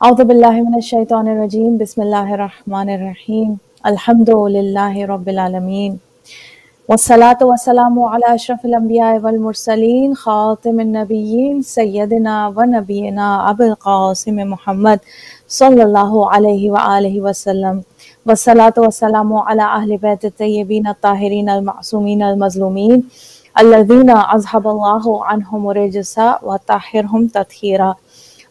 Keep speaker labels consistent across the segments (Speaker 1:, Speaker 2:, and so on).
Speaker 1: أعوذ بالله من الشيطان الرجيم بسم الله الرحمن الرحيم الحمد لله رب العالمين والصلاة والسلام على أشرف الأنبياء والمرسلين خاتم النبيين سيدنا ونبينا أبي القاسم محمد صلى الله عليه وآله وسلم والصلاة والسلام على أهل بيت الطيبين الطاهرين المعصومين المظلومين الذين أذهب الله عنهم الرجس وطهرهم تطهيرا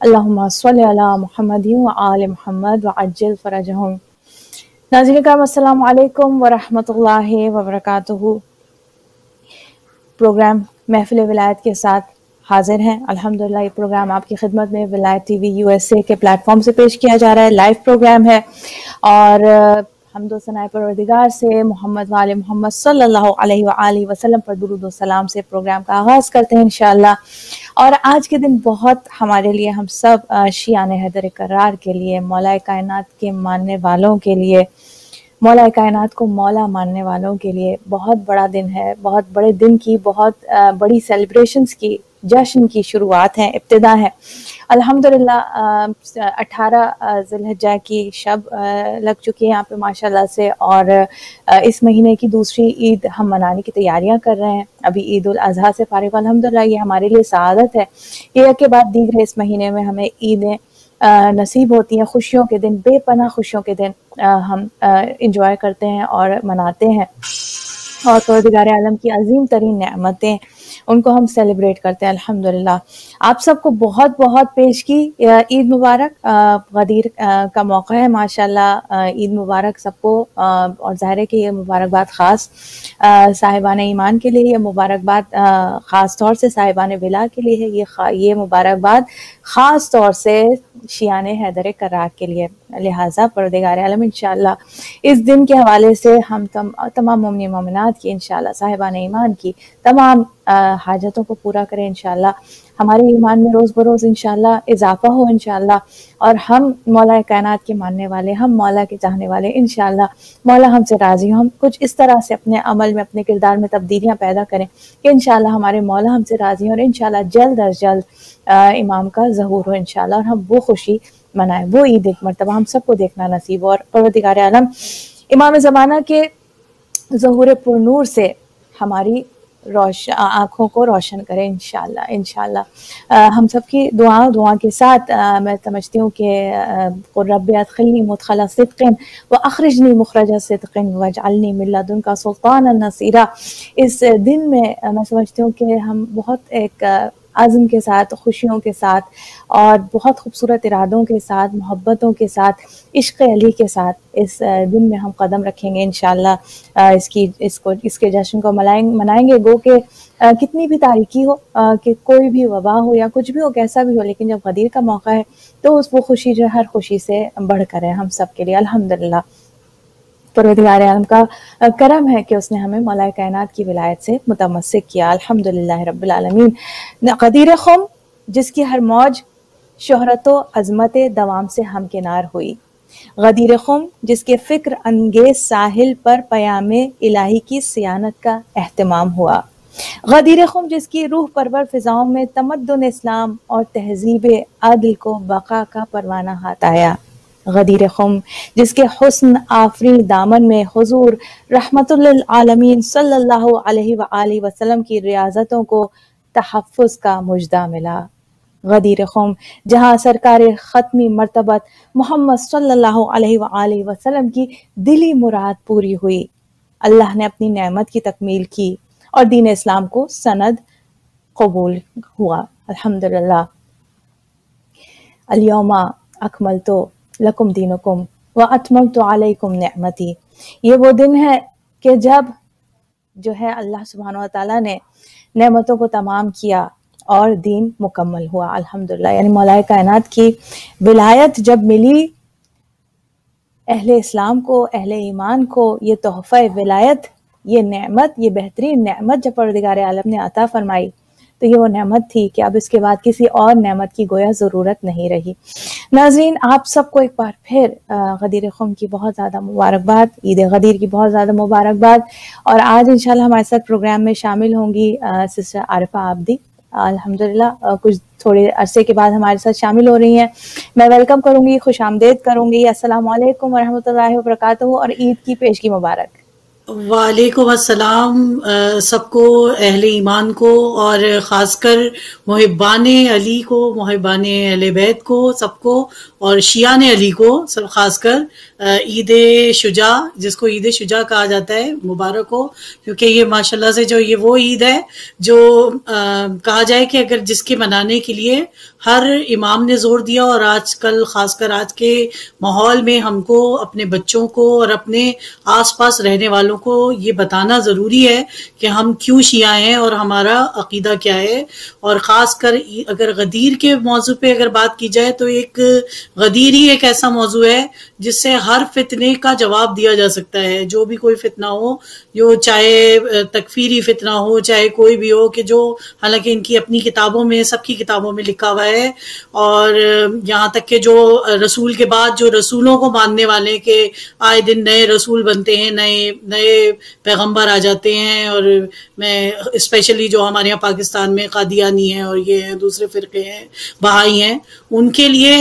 Speaker 1: اللهم صل علی محمد و آل محمد وعجل فرجهم۔ ناظرین کرام السلام علیکم ورحمۃ اللہ وبرکاتہ۔ پروگرام محفل ولایت کے ساتھ حاضر ہیں الحمدللہ۔ یہ پروگرام آپ کی خدمت میں ولایت T V U S A کے پلیٹ فارم سے پیش کیا جا رہا ہے، لائیو پروگرام ہے، اور حمد و ثناء پروردگار سے محمد و آل محمد صلی اللہ علیہ وآلہ وسلم پر درود و سلام سے پروگرام کا آغاز کرتے ہیں انشاءاللہ۔ اور آج کے دن بہت ہمارے لیے، ہم سب شیعان حیدر کرار کے لیے، مولا کائنات کے ماننے والوں کے لیے، مولا کائنات کو مولا ماننے والوں کے لیے بہت بڑا دن ہے۔ بہت بڑے دن کی، بہت بڑی سیلیبریشنز کی، جشن کی شروعات ہیں، ابتدا ہے الحمدللہ۔ 18 ذی الحجہ کی شب لگ چکی ہے یہاں پہ ماشاءاللہ سے، اور اس مہینے کی دوسری عید ہم منانے کی تیاریاں کر رہے ہیں۔ ابھی عید الاضحیٰ سے فارغ الحمدللہ۔ یہ ہمارے لیے سعادت ہے کہ ایک کے بعد دیگر اس مہینے میں ہمیں عیدیں نصیب ہوتی ہیں، خوشیوں کے دن، بے پناہ خوشیوں کے دن ہم انجوائے کرتے ہیں اور مناتے ہیں، اور پروردگار عالم کی عظیم ترین نعمتیں ان کو ہم سیلیبریٹ کرتے ہیں الحمدللہ۔ آپ سب کو بہت بہت پیش کی عید مبارک۔ غدیر کا موقع ہے ماشاءاللہ، عید مبارک سب کو، اور ظاہر ہے کہ یہ مبارکباد خاص صاحبان ایمان کے لیے، یہ مبارکباد خاص طور سے صاحبان ولا کے لیے ہے، یہ مبارکباد خاص طور سے شیعان حیدر کرار کے لیے۔ لہٰذا پروردگار عالم انشاءاللہ اس دن کے حوالے سے ہم تمام مومنین مومنات کی انشاءاللہ، صاحبان ایمان کی تمام حاجتوں کو پورا کریں انشاءاللہ، ہمارے ایمان میں روز بروز انشاءاللہ اضافہ ہو انشاءاللہ، اور ہم مولا کائنات کے ماننے والے، ہم مولا کے چاہنے والے انشاءاللہ، مولا ہم سے راضی ہوں، ہم کچھ اس طرح سے اپنے عمل میں، اپنے کردار میں تبدیلیاں پیدا کریں کہ انشاءاللہ ہمارے مولا ہم سے راضی ہوں، اور انشاءاللہ جلد از جلد امام کا ظہور ہو انشاءاللہ، اور ہم وہ خوشی منائیں، وہ عید ایک مرتبہ ہم سب کو دیکھنا نصیب ہو، اور پروردگار عالم امام زمانہ کے ظہور پر نور سے ہماری آنکھوں کو روشن کرے انشاءاللہ۔ ہم سب کی دعا کے ساتھ میں سمجھتی ہوں کہ قل رب ادخلنی مدخل صدق واخرجنی مخرج صدق واجعلنی من لدنک سلطانا نصیرا، اس دن میں میں سمجھتی ہوں کہ ہم بہت ایک عزم کے ساتھ، خوشیوں کے ساتھ، اور بہت خوبصورت ارادوں کے ساتھ، محبتوں کے ساتھ، عشق علی کے ساتھ اس دن میں ہم قدم رکھیں گے انشاءاللہ۔ اس کے جشن کو منائیں گے، گو کہ کتنی بھی تاریکی ہو، کہ کوئی بھی وبا ہو یا کچھ بھی ہو، کیسا بھی ہو، لیکن جب غدیر کا موقع ہے تو وہ خوشی جو ہے ہر خوشی سے بڑھ کر ہے ہم سب کے لیے الحمدللہ۔ پروردگار عالم کا کرم ہے کہ اس نے ہمیں مولا کائنات کی ولایت سے متمسک کیا الحمدللہ رب العالمین۔ غدیر خم جس کی ہر موج شہرت و عظمت دوام سے ہمکنار ہوئی، غدیر خم جس کے فکر انگیز ساحل پر پیام الہی کی سیانت کا اہتمام ہوا، غدیر خم جس کی روح پرور فضاؤں میں تمدن اسلام اور تہذیب عدل کو بقا کا پروانہ ہاتھ آیا، غدیر خم جس کے حسن آفری دامن میں حضور رحمت للعالمین صلی اللہ علیہ وآلہ وسلم کی ریاضتوں کو تحفظ کا مژدہ ملا، غدیر خم جہاں سرکار ختمی مرتبت محمد صلی اللہ علیہ وآلہ وسلم کی دلی مراد پوری ہوئی، اللہ نے اپنی نعمت کی تکمیل کی اور دین اسلام کو سند قبول ہوا الحمدللہ۔ الیوم اکملت لکم دینکم واتممت علیکم نعمتی، یہ وہ دن ہے کہ جب جو ہے اللہ سبحانہ و تعالیٰ نے نعمتوں کو تمام کیا اور دین مکمل ہوا الحمدللہ۔ یعنی مولا کائنات کی ولایت جب ملی اہل اسلام کو، اہل ایمان کو، یہ تحفہ ولایت، یہ نعمت، یہ بہترین نعمت جب پروردگار عالم نے عطا فرمائی، تو یہ وہ نعمت تھی کہ اب اس کے بعد کسی اور نعمت کی گویا ضرورت نہیں رہی۔ ناظرین آپ سب کو ایک بار پھر غدیر خم کی بہت زیادہ مبارکباد، عید غدیر کی بہت زیادہ مبارکباد، اور آج انشاءاللہ ہمارے ساتھ پروگرام میں شامل ہوں گی سسٹر عارفہ عابدی، الحمدللہ کچھ تھوڑے عرصے کے بعد ہمارے ساتھ شامل ہو رہی ہیں. میں ویلکم کروں گی, خوش آمدید کروں گی. السلام علیکم ورحمۃ اللہ وبرکاتہ, اور عید کی پیشگی مبارک.
Speaker 2: وعلیکم السلام سب کو, اہل ایمان کو, اور خاص کر محبان علی کو, محبان اہل بیت کو, سب کو, اور شیعان علی کو سب خاص کر عید شجاع, جس کو عید شجاع کہا جاتا ہے, مبارک ہو. کیونکہ یہ ماشاءاللہ سے جو یہ وہ عید ہے جو کہا جائے کہ اگر جس کے منانے کے لیے ہر امام نے زور دیا, اور آج کل خاص کر آج کے ماحول میں ہم کو اپنے بچوں کو اور اپنے آس پاس رہنے والوں کو یہ بتانا ضروری ہے کہ ہم کیوں شیعہ ہیں اور ہمارا عقیدہ کیا ہے. اور خاص کر اگر غدیر کے موضوع پہ اگر بات کی جائے تو ایک غدیر ہی ایک ایسا موضوع ہے جس سے ہر فتنے کا جواب دیا جا سکتا ہے. جو بھی کوئی فتنہ ہو, جو چاہے تکفیری فتنہ ہو, چاہے کوئی بھی ہو, کہ جو حالانکہ ان کی اپنی کتابوں میں, سب کی کتابوں میں لکھا ہوا ہے, اور یہاں تک کہ جو رسول کے بعد جو رسولوں کو ماننے والے کہ آئے دن نئے رسول بنتے ہیں, نئے پیغمبر آ جاتے ہیں. اور میں اسپیشلی جو ہمارے یہاں پاکستان میں قادیانی ہیں اور یہ ہیں, دوسرے فرقے ہیں, بہائی ہیں, ان کے لیے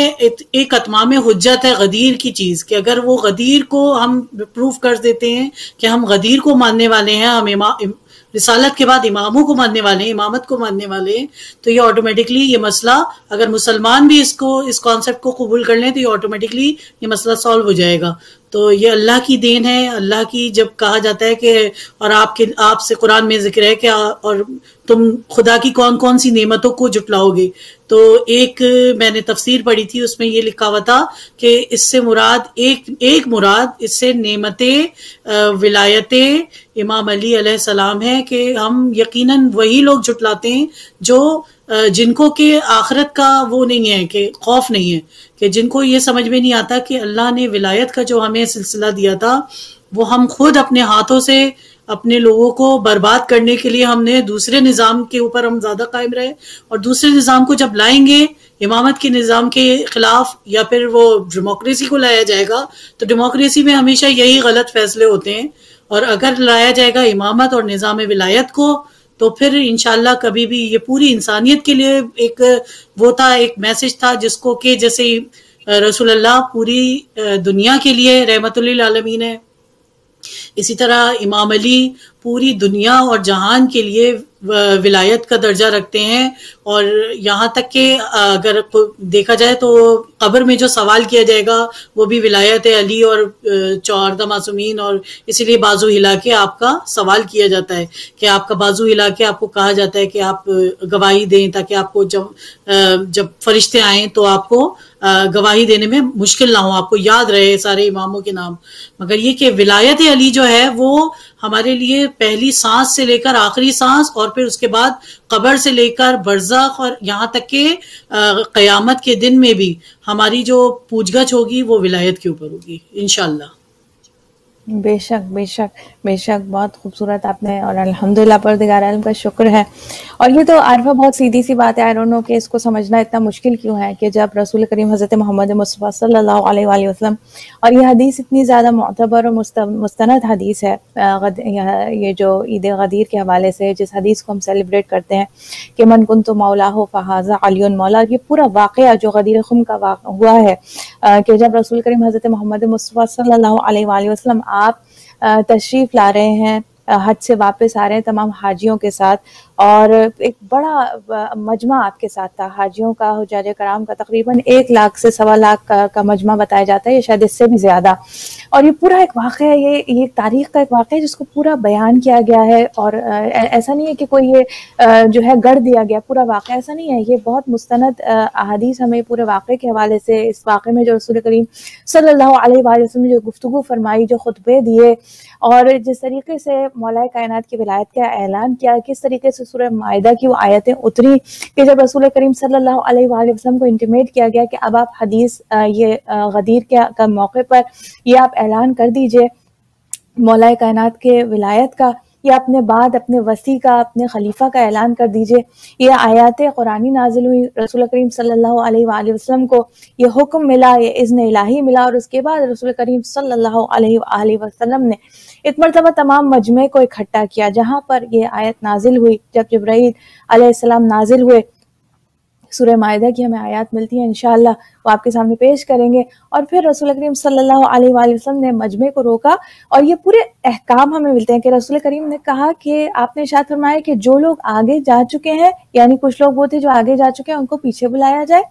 Speaker 2: ایک اتمام حجت ہے غدیر کی چیز, کہ اگر وہ غدیر کو ہم پروف کر دیتے ہیں کہ ہم غدیر کو ماننے والے ہیں, ہم رسالت کے بعد اماموں کو ماننے والے ہیں, امامت کو ماننے والے ہیں, تو یہ آٹومیٹکلی یہ مسئلہ, اگر مسلمان بھی اس کانسیپٹ کو قبول کر لیں تو یہ آٹومیٹکلی یہ مسئلہ سالو ہو جائے گا. تو یہ اللہ کی دین ہے. اللہ کی, جب کہا جاتا ہے کہ اور آپ سے قرآن میں ذکر ہے کہ اور تم خدا کی کون کون سی نعمتوں کو جھٹلاؤ گے, تو ایک میں نے تفسیر پڑھی تھی, اس میں یہ لکھا ہوا تھا کہ اس سے مراد ایک مراد اس سے نعمت ولایت امام علی علیہ السلام ہے, کہ ہم یقیناً وہی لوگ جھٹلاتے ہیں جو جن کو کہ آخرت کا وہ نہیں ہے, کہ خوف نہیں ہے, کہ جن کو یہ سمجھ میں نہیں آتا کہ اللہ نے ولایت کا جو ہمیں سلسلہ دیا تھا وہ ہم خود اپنے ہاتھوں سے اپنے لوگوں کو برباد کرنے کے لیے ہم نے دوسرے نظام کے اوپر ہم زیادہ قائم رہے, اور دوسرے نظام کو جب لائیں گے امامت کے نظام کے خلاف, یا پھر وہ ڈیموکریسی کو لایا جائے گا, تو ڈیموکریسی میں ہمیشہ یہی غلط فیصلے ہوتے ہیں. اور اگر لایا جائے گا امامت اور نظام ولایت کو, تو پھر انشاءاللہ کبھی بھی یہ پوری انسانیت کے لیے ایک وہ تھا, ایک میسج تھا, جس کو کہ جیسے رسول اللہ پوری دنیا کے لیے رحمت للعالمین ہے, اسی طرح امام علی پوری دنیا اور جہان کے لیے ولایت کا درجہ رکھتے ہیں. اور یہاں تک کہ اگر دیکھا جائے تو قبر میں جو سوال کیا جائے گا وہ بھی ولایت علی اور 14 معصومین, اور اسی لیے بازو ہلا کے آپ کا سوال کیا جاتا ہے, کہ آپ کا بازو ہلا کے آپ کو کہا جاتا ہے کہ آپ گواہی دیں, تاکہ آپ کو جب فرشتے آئیں تو آپ کو گواہی دینے میں مشکل نہ ہو, آپ کو یاد رہے سارے اماموں کے نام. مگر یہ کہ ولایت علی جو ہے وہ ہمارے لیے پہلی سانس سے لے کر آخری سانس, اور پھر اس کے بعد قبر سے لے کر برزخ, اور یہاں تک کہ قیامت کے دن میں بھی ہماری جو پوچھ گچھ ہوگی وہ ولایت کے اوپر ہوگی انشاءاللہ.
Speaker 1: بے شک بے شک بے شک, بہت خوبصورت آپ نے, اور الحمدللہ پروردگار عالم کا شکر ہے. اور یہ تو عارفہ بہت سیدھی سی بات ہے, آئی ڈونٹ نو کہ اس کو سمجھنا اتنا مشکل کیوں ہے, کہ جب رسول کریم حضرت محمد مصطفیٰ صلی اللہ علیہ وآلہ وسلم, اور یہ حدیث اتنی زیادہ معتبر اور مستند حدیث ہے, یہ جو عید غدیر کے حوالے سے جس حدیث کو ہم سیلیبریٹ کرتے ہیں کہ من کنت مولاہ فہذا علی مولا, یہ پورا واقعہ جو غدیر خم کا ہوا ہے, کہ جب رسول کریم حضرت محمد مصطفیٰ صلی اللہ علیہ وآلہ وسلم آپ تشریف لا رہے ہیں, حج سے واپس آ رہے ہیں تمام حاجیوں کے ساتھ, اور ایک بڑا مجمع آپ کے ساتھ تھا حاجیوں کا, حجاج کرام کا, تقریباً 1 لاکھ سے 1.25 لاکھ کا مجمع بتایا جاتا ہے, یا شاید اس سے بھی زیادہ. اور یہ پورا ایک واقعہ ہے, یہ تاریخ کا ایک واقعہ ہے جس کو پورا بیان کیا گیا ہے, اور ایسا نہیں ہے کہ کوئی یہ جو ہے گڑھ دیا گیا پورا واقعہ, ایسا نہیں ہے. یہ بہت مستند احادیث ہمیں پورے واقعے کے حوالے سے, اس واقعے میں جو رسول کریم صلی اللہ علیہ وآلہ وسلم نے جو گفتگو فرمائی, جو خطبے دیے, اور جس طریقے سے مولا کائنات کی ولایت کا اعلان کیا, کس طریقے سے سورہ مائدہ کی وہ آیتیں اتری, کہ جب رسول کریم صلی اللہ علیہ وآلہ وسلم کو انٹیمیٹ کیا گیا کہ اب آپ حدیث یہ غدیر کے موقع پر یہ آپ اعلان کر دیجئے مولا کائنات کے ولایت کا, یا اپنے بعد اپنے وصی کا، اپنے خلیفہ کا اعلان کر دیجئے. یہ آیات قرآنی نازل ہوئی، رسول کریم صلی اللہ علیہ وآلہ وسلم کو یہ حکم ملا، یہ اذن الہی ملا، اور اس کے بعد رسول کریم صلی اللہ علیہ وآلہ وسلم نے ایک مرتبہ تمام مجمع کو اکٹھا کیا جہاں پر یہ آیت نازل ہوئی. جب جبرائیل علیہ السلام نازل ہوئے، سورہ مائدہ کی ہمیں آیات ملتی ہیں، انشاءاللہ وہ آپ کے سامنے پیش کریں گے. اور پھر رسول کریم صلی اللہ علیہ وآلہ وسلم نے مجمع کو روکا اور یہ پورے احکام ہمیں ملتے ہیں کہ رسول کریم نے کہا کہ آپ نے ارشاد فرمایا کہ جو لوگ آگے جا چکے ہیں، یعنی کچھ لوگ وہ تھے جو آگے جا چکے ہیں، ان کو پیچھے بلایا جائے،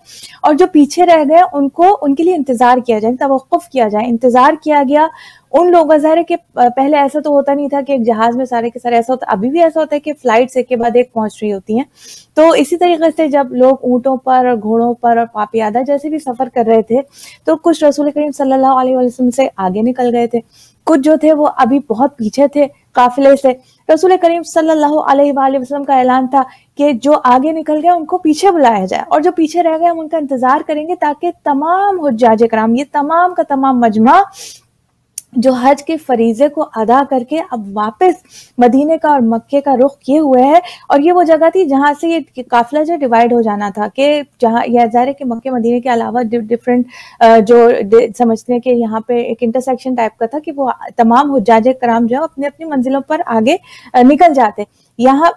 Speaker 1: اور جو پیچھے رہ گئے ان کے لیے انتظار کیا جائے، توقف کیا جائے. انتظار کیا گیا ان لوگوں. ظاہر ہے کہ پہلے ایسا تو ہوتا نہیں تھا کہ ایک جہاز میں سارے کے سارے ایسا ہوتا، ابھی بھی ایسا ہوتا ہے کہ فلائٹس ایک کے بعد ایک پہنچ رہی ہوتی ہیں. تو اسی طریقے سے جب لوگ اونٹوں پر اور گھوڑوں پر اور پاپیادہ جیسے بھی سفر کر رہے تھے تو کچھ رسول کریم صلی اللہ علیہ وسلم سے آگے نکل گئے تھے، کچھ جو تھے وہ ابھی بہت پیچھے تھے قافلے سے. رسول کریم صلی اللہ علیہ وآلہ وسلم کا اعلان تھا کہ جو آگے نکل گئے ان کو پیچھے بلایا جائے، اور جو پیچھے رہ گئے ہم ان کا انتظار کریں گے تاکہ تمام حجاج کرام، یہ تمام کا تمام مجمع جو حج کے فریضے کو ادا کر کے اب واپس مدینے کا اور مکے کا رخ کیے ہوئے ہے. اور یہ وہ جگہ تھی جہاں سے یہ قافلہ جو ڈیوائیڈ ہو جانا تھا، کہ جہاں یہ ظاہر ہے کہ مکے مدینے کے علاوہ ڈفرینٹ جو سمجھتے ہیں کہ یہاں پہ ایک انٹرسیکشن ٹائپ کا تھا کہ وہ تمام حجاج کرام جو ہے اپنی اپنی منزلوں پر آگے نکل جاتے. یہاں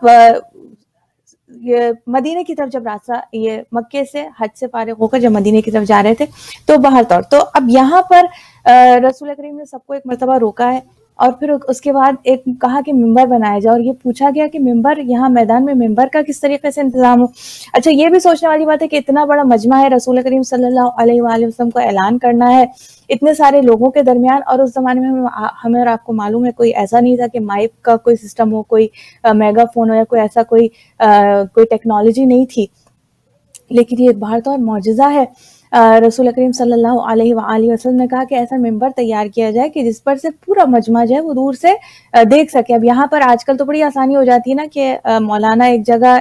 Speaker 1: یہ مدینے کی طرف جب راستہ یہ مکے سے حج سے فارغ ہو کر جب مدینے کی طرف جا رہے تھے تو باہر طور تو اب یہاں پر رسول کریم نے سب کو ایک مرتبہ روکا ہے، اور پھر اس کے بعد ایک کہا کہ ممبر بنایا جائے، اور یہ پوچھا گیا کہ ممبر یہاں میدان میں ممبر کا کس طریقے سے انتظام ہو. اچھا یہ بھی سوچنے والی بات ہے کہ اتنا بڑا مجمع ہے، رسول کریم صلی اللہ علیہ وآلہ وسلم کو اعلان کرنا ہے اتنے سارے لوگوں کے درمیان، اور اس زمانے میں ہمیں اور آپ کو معلوم ہے کوئی ایسا نہیں تھا کہ مائک کا کوئی سسٹم ہو، کوئی میگا فون ہو، یا کوئی ایسا کوئی ٹیکنالوجی نہیں تھی. لیکن یہ بہر طور معجزہ ہے. رسول کریم صلی اللہ علیہ وآلہ وسلم نے کہا کہ ایسا ممبر تیار کیا جائے کہ جس پر سے پورا مجمع جو ہے وہ دور سے دیکھ سکے. اب یہاں پر آج کل تو بڑی آسانی ہو جاتی ہے نا کہ مولانا ایک جگہ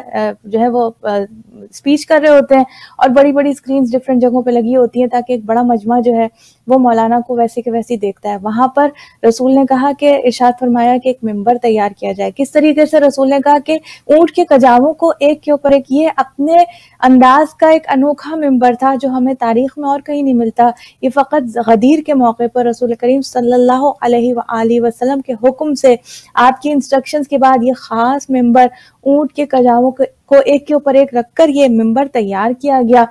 Speaker 1: جو ہے وہ اسپیچ کر رہے ہوتے ہیں اور بڑی بڑی اسکرینز ڈفرینٹ جگہوں پہ لگی ہوتی ہیں تاکہ ایک بڑا مجمع جو ہے وہ مولانا کو ویسے کہ ویسی دیکھتا ہے. وہاں پر رسول نے کہا کہ ارشاد فرمایا کہ ایک ممبر تیار کیا جائے. کس طریقے سے رسول نے کہا کہ اونٹ کے کجاووں کو ایک کے اوپر ایک، یہ اپنے انداز کا ایک انوکھا ممبر تھا جو ہمیں تاریخ میں اور کہیں نہیں ملتا. یہ فقط غدیر کے موقع پر رسول کریم صلی اللہ علیہ وآلہ وسلم کے حکم سے آپ کی انسٹرکشنز کے بعد یہ خاص ممبر اونٹ کے کجاووں کو ایک کے اوپر ایک رکھ کر یہ ممبر تیار کیا گیا.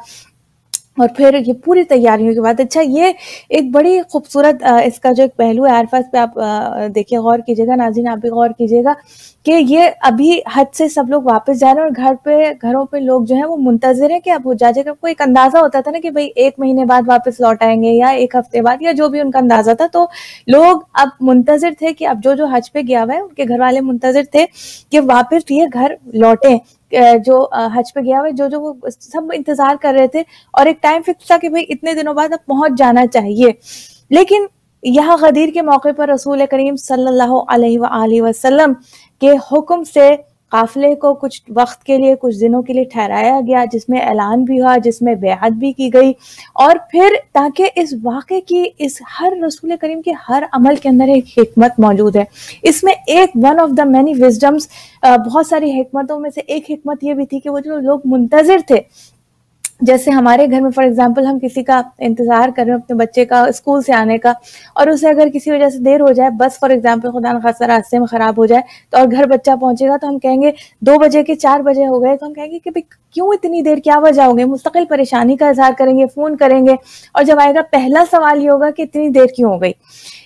Speaker 1: اور پھر یہ پوری تیاریوں کے بعد اچھا یہ ایک بڑی خوبصورت اس کا جو ایک پہلو ہے، عرفہ اس پہ آپ دیکھیں، غور کیجیے گا ناظرین، آپ بھی غور کیجیے گا کہ یہ ابھی حج سے سب لوگ واپس جا رہے ہیں اور گھروں پہ لوگ جو ہیں وہ منتظر ہیں کہ اب حجاج کا کوئی ایک اندازہ ہوتا تھا نا کہ بھئی 1 مہینے بعد واپس لوٹ آئیں گے یا 1 ہفتے بعد یا جو بھی ان کا اندازہ تھا. تو لوگ اب منتظر تھے کہ اب جو حج پہ گیا ہوا ہے ان کے گھر والے منتظر تھے کہ واپس یہ گھر لوٹیں، جو حج پہ گیا ہوا ہے جو وہ سب انتظار کر رہے تھے، اور ایک ٹائم فکس تھا کہ بھئی اتنے دنوں بعد اب پہنچ جانا چاہیے. لیکن یہاں غدیر کے موقع پر رسول کریم صلی اللہ علیہ وآلہ وسلم کے حکم سے قافلے کو کچھ وقت کے لیے، کچھ دنوں کے لیے ٹھہرایا گیا، جس میں اعلان بھی ہوا، جس میں بیعت بھی کی گئی. اور پھر تاکہ اس واقعے کی اس ہر رسول کریم کے ہر عمل کے اندر ایک حکمت موجود ہے. اس میں ایک ون آف دا مینی وزڈمز، بہت ساری حکمتوں میں سے ایک حکمت یہ بھی تھی کہ وہ جو لوگ منتظر تھے، جیسے ہمارے گھر میں فار ایگزامپل ہم کسی کا انتظار کر رہے ہیں اپنے بچے کا اسکول سے آنے کا، اور اسے اگر کسی وجہ سے دیر ہو جائے، بس فار ایگزامپل خدا نخواستہ راستے میں خراب ہو جائے تو اور گھر بچہ پہنچے گا تو ہم کہیں گے 2 بجے کے 4 بجے ہو گئے، تو ہم کہیں گے کہ کیوں اتنی دیر، کیا وجہ ہو گئی، مستقل پریشانی کا اظہار کریں گے، فون کریں گے، اور جب آئے گا پہلا سوال یہ ہوگا کہ اتنی دیر کیوں ہو گئی.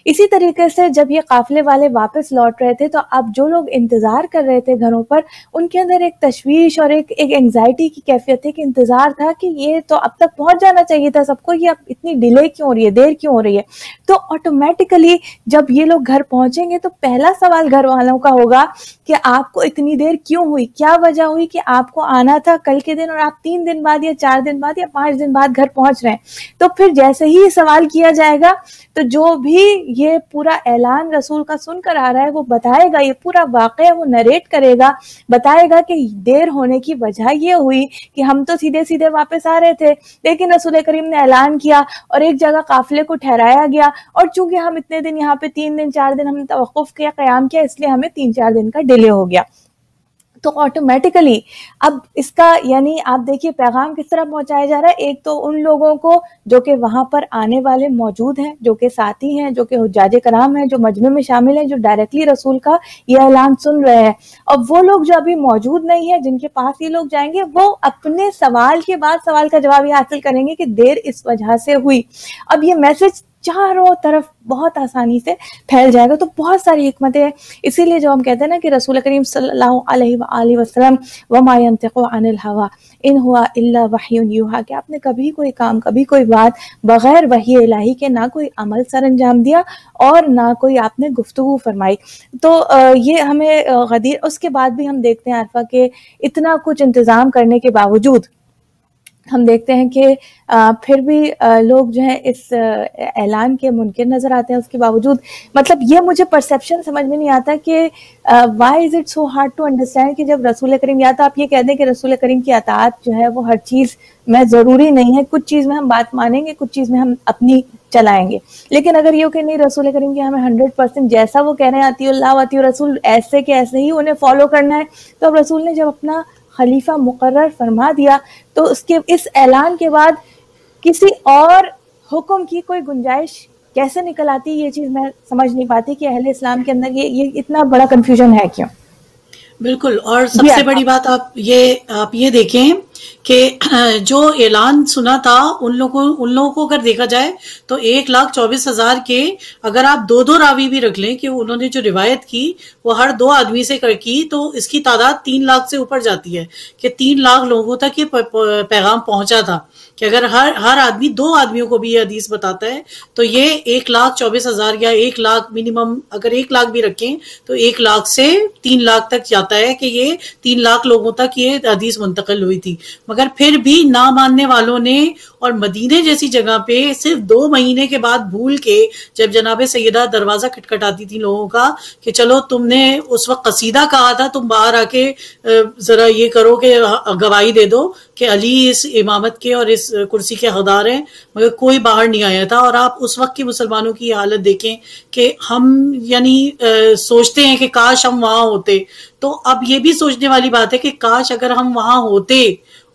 Speaker 1: اسی طریقے سے جب یہ قافلے والے واپس لوٹ رہے تھے تو اب جو لوگ انتظار کر رہے تھے گھروں پر، ان کے اندر ایک تشویش اور ایک انگزائٹی کی کیفیت تھی کہ انتظار تھا کہ یہ تو اب تک پہنچ جانا چاہیے تھا سب کو، یہ اب اتنی ڈیلے کیوں ہو رہی ہے، دیر کیوں ہو رہی ہے. تو آٹومیٹیکلی جب یہ لوگ گھر پہنچیں گے تو پہلا سوال گھر والوں کا ہوگا کہ آپ کو اتنی دیر کیوں ہوئی، کیا وجہ ہوئی کہ آپ کو آنا تھا کل کے دن اور آپ 3 دن بعد یا 4 دن بعد یا 5 دن بعد گھر پہنچ رہے ہیں. تو پھر جیسے ہی سوال کیا جائے گا تو جو بھی یہ پورا اعلان رسول کا سن کر آ رہا ہے وہ بتائے گا، یہ پورا واقعہ وہ نریٹ کرے گا، بتائے گا کہ دیر ہونے کی وجہ یہ ہوئی کہ ہم تو سیدھے سیدھے واپس واپس آ رہے تھے, لیکن رسول کریم نے اعلان کیا اور ایک جگہ قافلے کو ٹھہرایا گیا, اور چونکہ ہم اتنے دن یہاں پہ 3 دن 4 دن ہم نے توقف کیا, قیام کیا, اس لیے ہمیں 3-4 دن کا ڈیلے ہو گیا. تو آٹومیٹیکلی اب اس کا یعنی آپ دیکھیے پیغام کس طرح پہنچایا جا رہا ہے. ایک تو ان لوگوں کو جو کہ وہاں پر آنے والے موجود ہیں, جو کہ ساتھی ہیں, جو کہ حجاج کرام ہیں, جو مجمع میں شامل ہیں, جو ڈائریکٹلی رسول کا یہ اعلان سن رہے ہیں. اور وہ لوگ جو ابھی موجود نہیں ہیں, جن کے پاس یہ لوگ جائیں گے, وہ اپنے سوال کے بعد سوال کا جواب یہ حاصل کریں گے کہ دیر اس وجہ سے ہوئی. اب یہ میسج چاروں طرف بہت آسانی سے پھیل جائے گا. تو بہت ساری حکمتیں ہیں. اسی لیے جو ہم کہتے ہیں نا کہ رسول کریم صلی اللہ علیہ وآلہ وسلم وما ينطق عن الهوى ان هو الا وحی یوحی, کہ آپ نے کبھی کوئی کام, کبھی کوئی بات بغیر وحی الہی کے نہ کوئی عمل سر انجام دیا اور نہ کوئی آپ نے گفتگو فرمائی. تو یہ ہمیں غدیر, اس کے بعد بھی ہم دیکھتے ہیں عارفہ کہ اتنا کچھ انتظام کرنے کے باوجود ہم دیکھتے ہیں کہ پھر بھی لوگ جو ہیں اس اعلان کے منکر نظر آتے ہیں. اس کے باوجود مطلب یہ مجھے پرسیپشن سمجھ میں نہیں آتا کہ why is it so hard to understand کہ جب رسول کریم, یا تو آپ یہ کہہ دیں کہ رسول کریم کی اطاعت جو ہے وہ ہر چیز میں ضروری نہیں ہے, کچھ چیز میں ہم بات مانیں گے, کچھ چیز میں ہم اپنی چلائیں گے. لیکن اگر یہ کہ نہیں, رسول کریم کی ہمیں 100% جیسا وہ کہہ رہے ہیں اطیع اللہ و اطیع الرسول, ایسے کہ ایسے ہی انہیں فالو کرنا ہے. تو اب رسول نے جب اپنا خلیفہ مقرر فرما دیا تو اس اعلان کے بعد کسی اور حکم کی کوئی گنجائش کیسے نکل آتی, یہ چیز میں سمجھ نہیں پاتی کہ اہل اسلام کے اندر یہ اتنا بڑا کنفیوژن ہے کیوں.
Speaker 2: بالکل. اور سب سے بڑی بات آپ یہ دیکھیں کہ جو اعلان سنا تھا ان لوگوں کو اگر دیکھا جائے تو 1,24,000 کے اگر آپ 2 راوی بھی رکھ لیں کہ انہوں نے جو روایت کی وہ ہر 2 آدمی سے کی, تو اس کی تعداد 3 لاکھ سے اوپر جاتی ہے کہ 3 لاکھ لوگوں تک یہ پیغام پہنچا تھا. کہ اگر ہر آدمی 2 آدمیوں کو بھی یہ حدیث بتاتا ہے تو یہ 1,24,000 یا 1 لاکھ منیمم, اگر 1 لاکھ بھی رکھیں تو 1 لاکھ سے 3 لاکھ تک جاتا ہے کہ یہ 3 لاکھ لوگوں تک یہ حدیث منتقل ہوئی تھی. مگر پھر بھی نہ ماننے والوں نے, اور مدینے جیسی جگہ پہ صرف 2 مہینے کے بعد بھول کے, جب جناب سیدہ دروازہ کھٹکھٹاتی تھی لوگوں کا کہ چلو تم نے اس وقت قصیدہ کہا تھا, تم باہر آ کے ذرا یہ کرو کہ گواہی دے دو کہ علی اس امامت کے اور اس کرسی کے حقدار ہیں, مگر کوئی باہر نہیں آیا تھا. اور آپ اس وقت کے مسلمانوں کی حالت دیکھیں کہ ہم یعنی سوچتے ہیں کہ کاش ہم وہاں ہوتے. تو اب یہ بھی سوچنے والی بات ہے کہ کاش اگر ہم وہاں ہوتے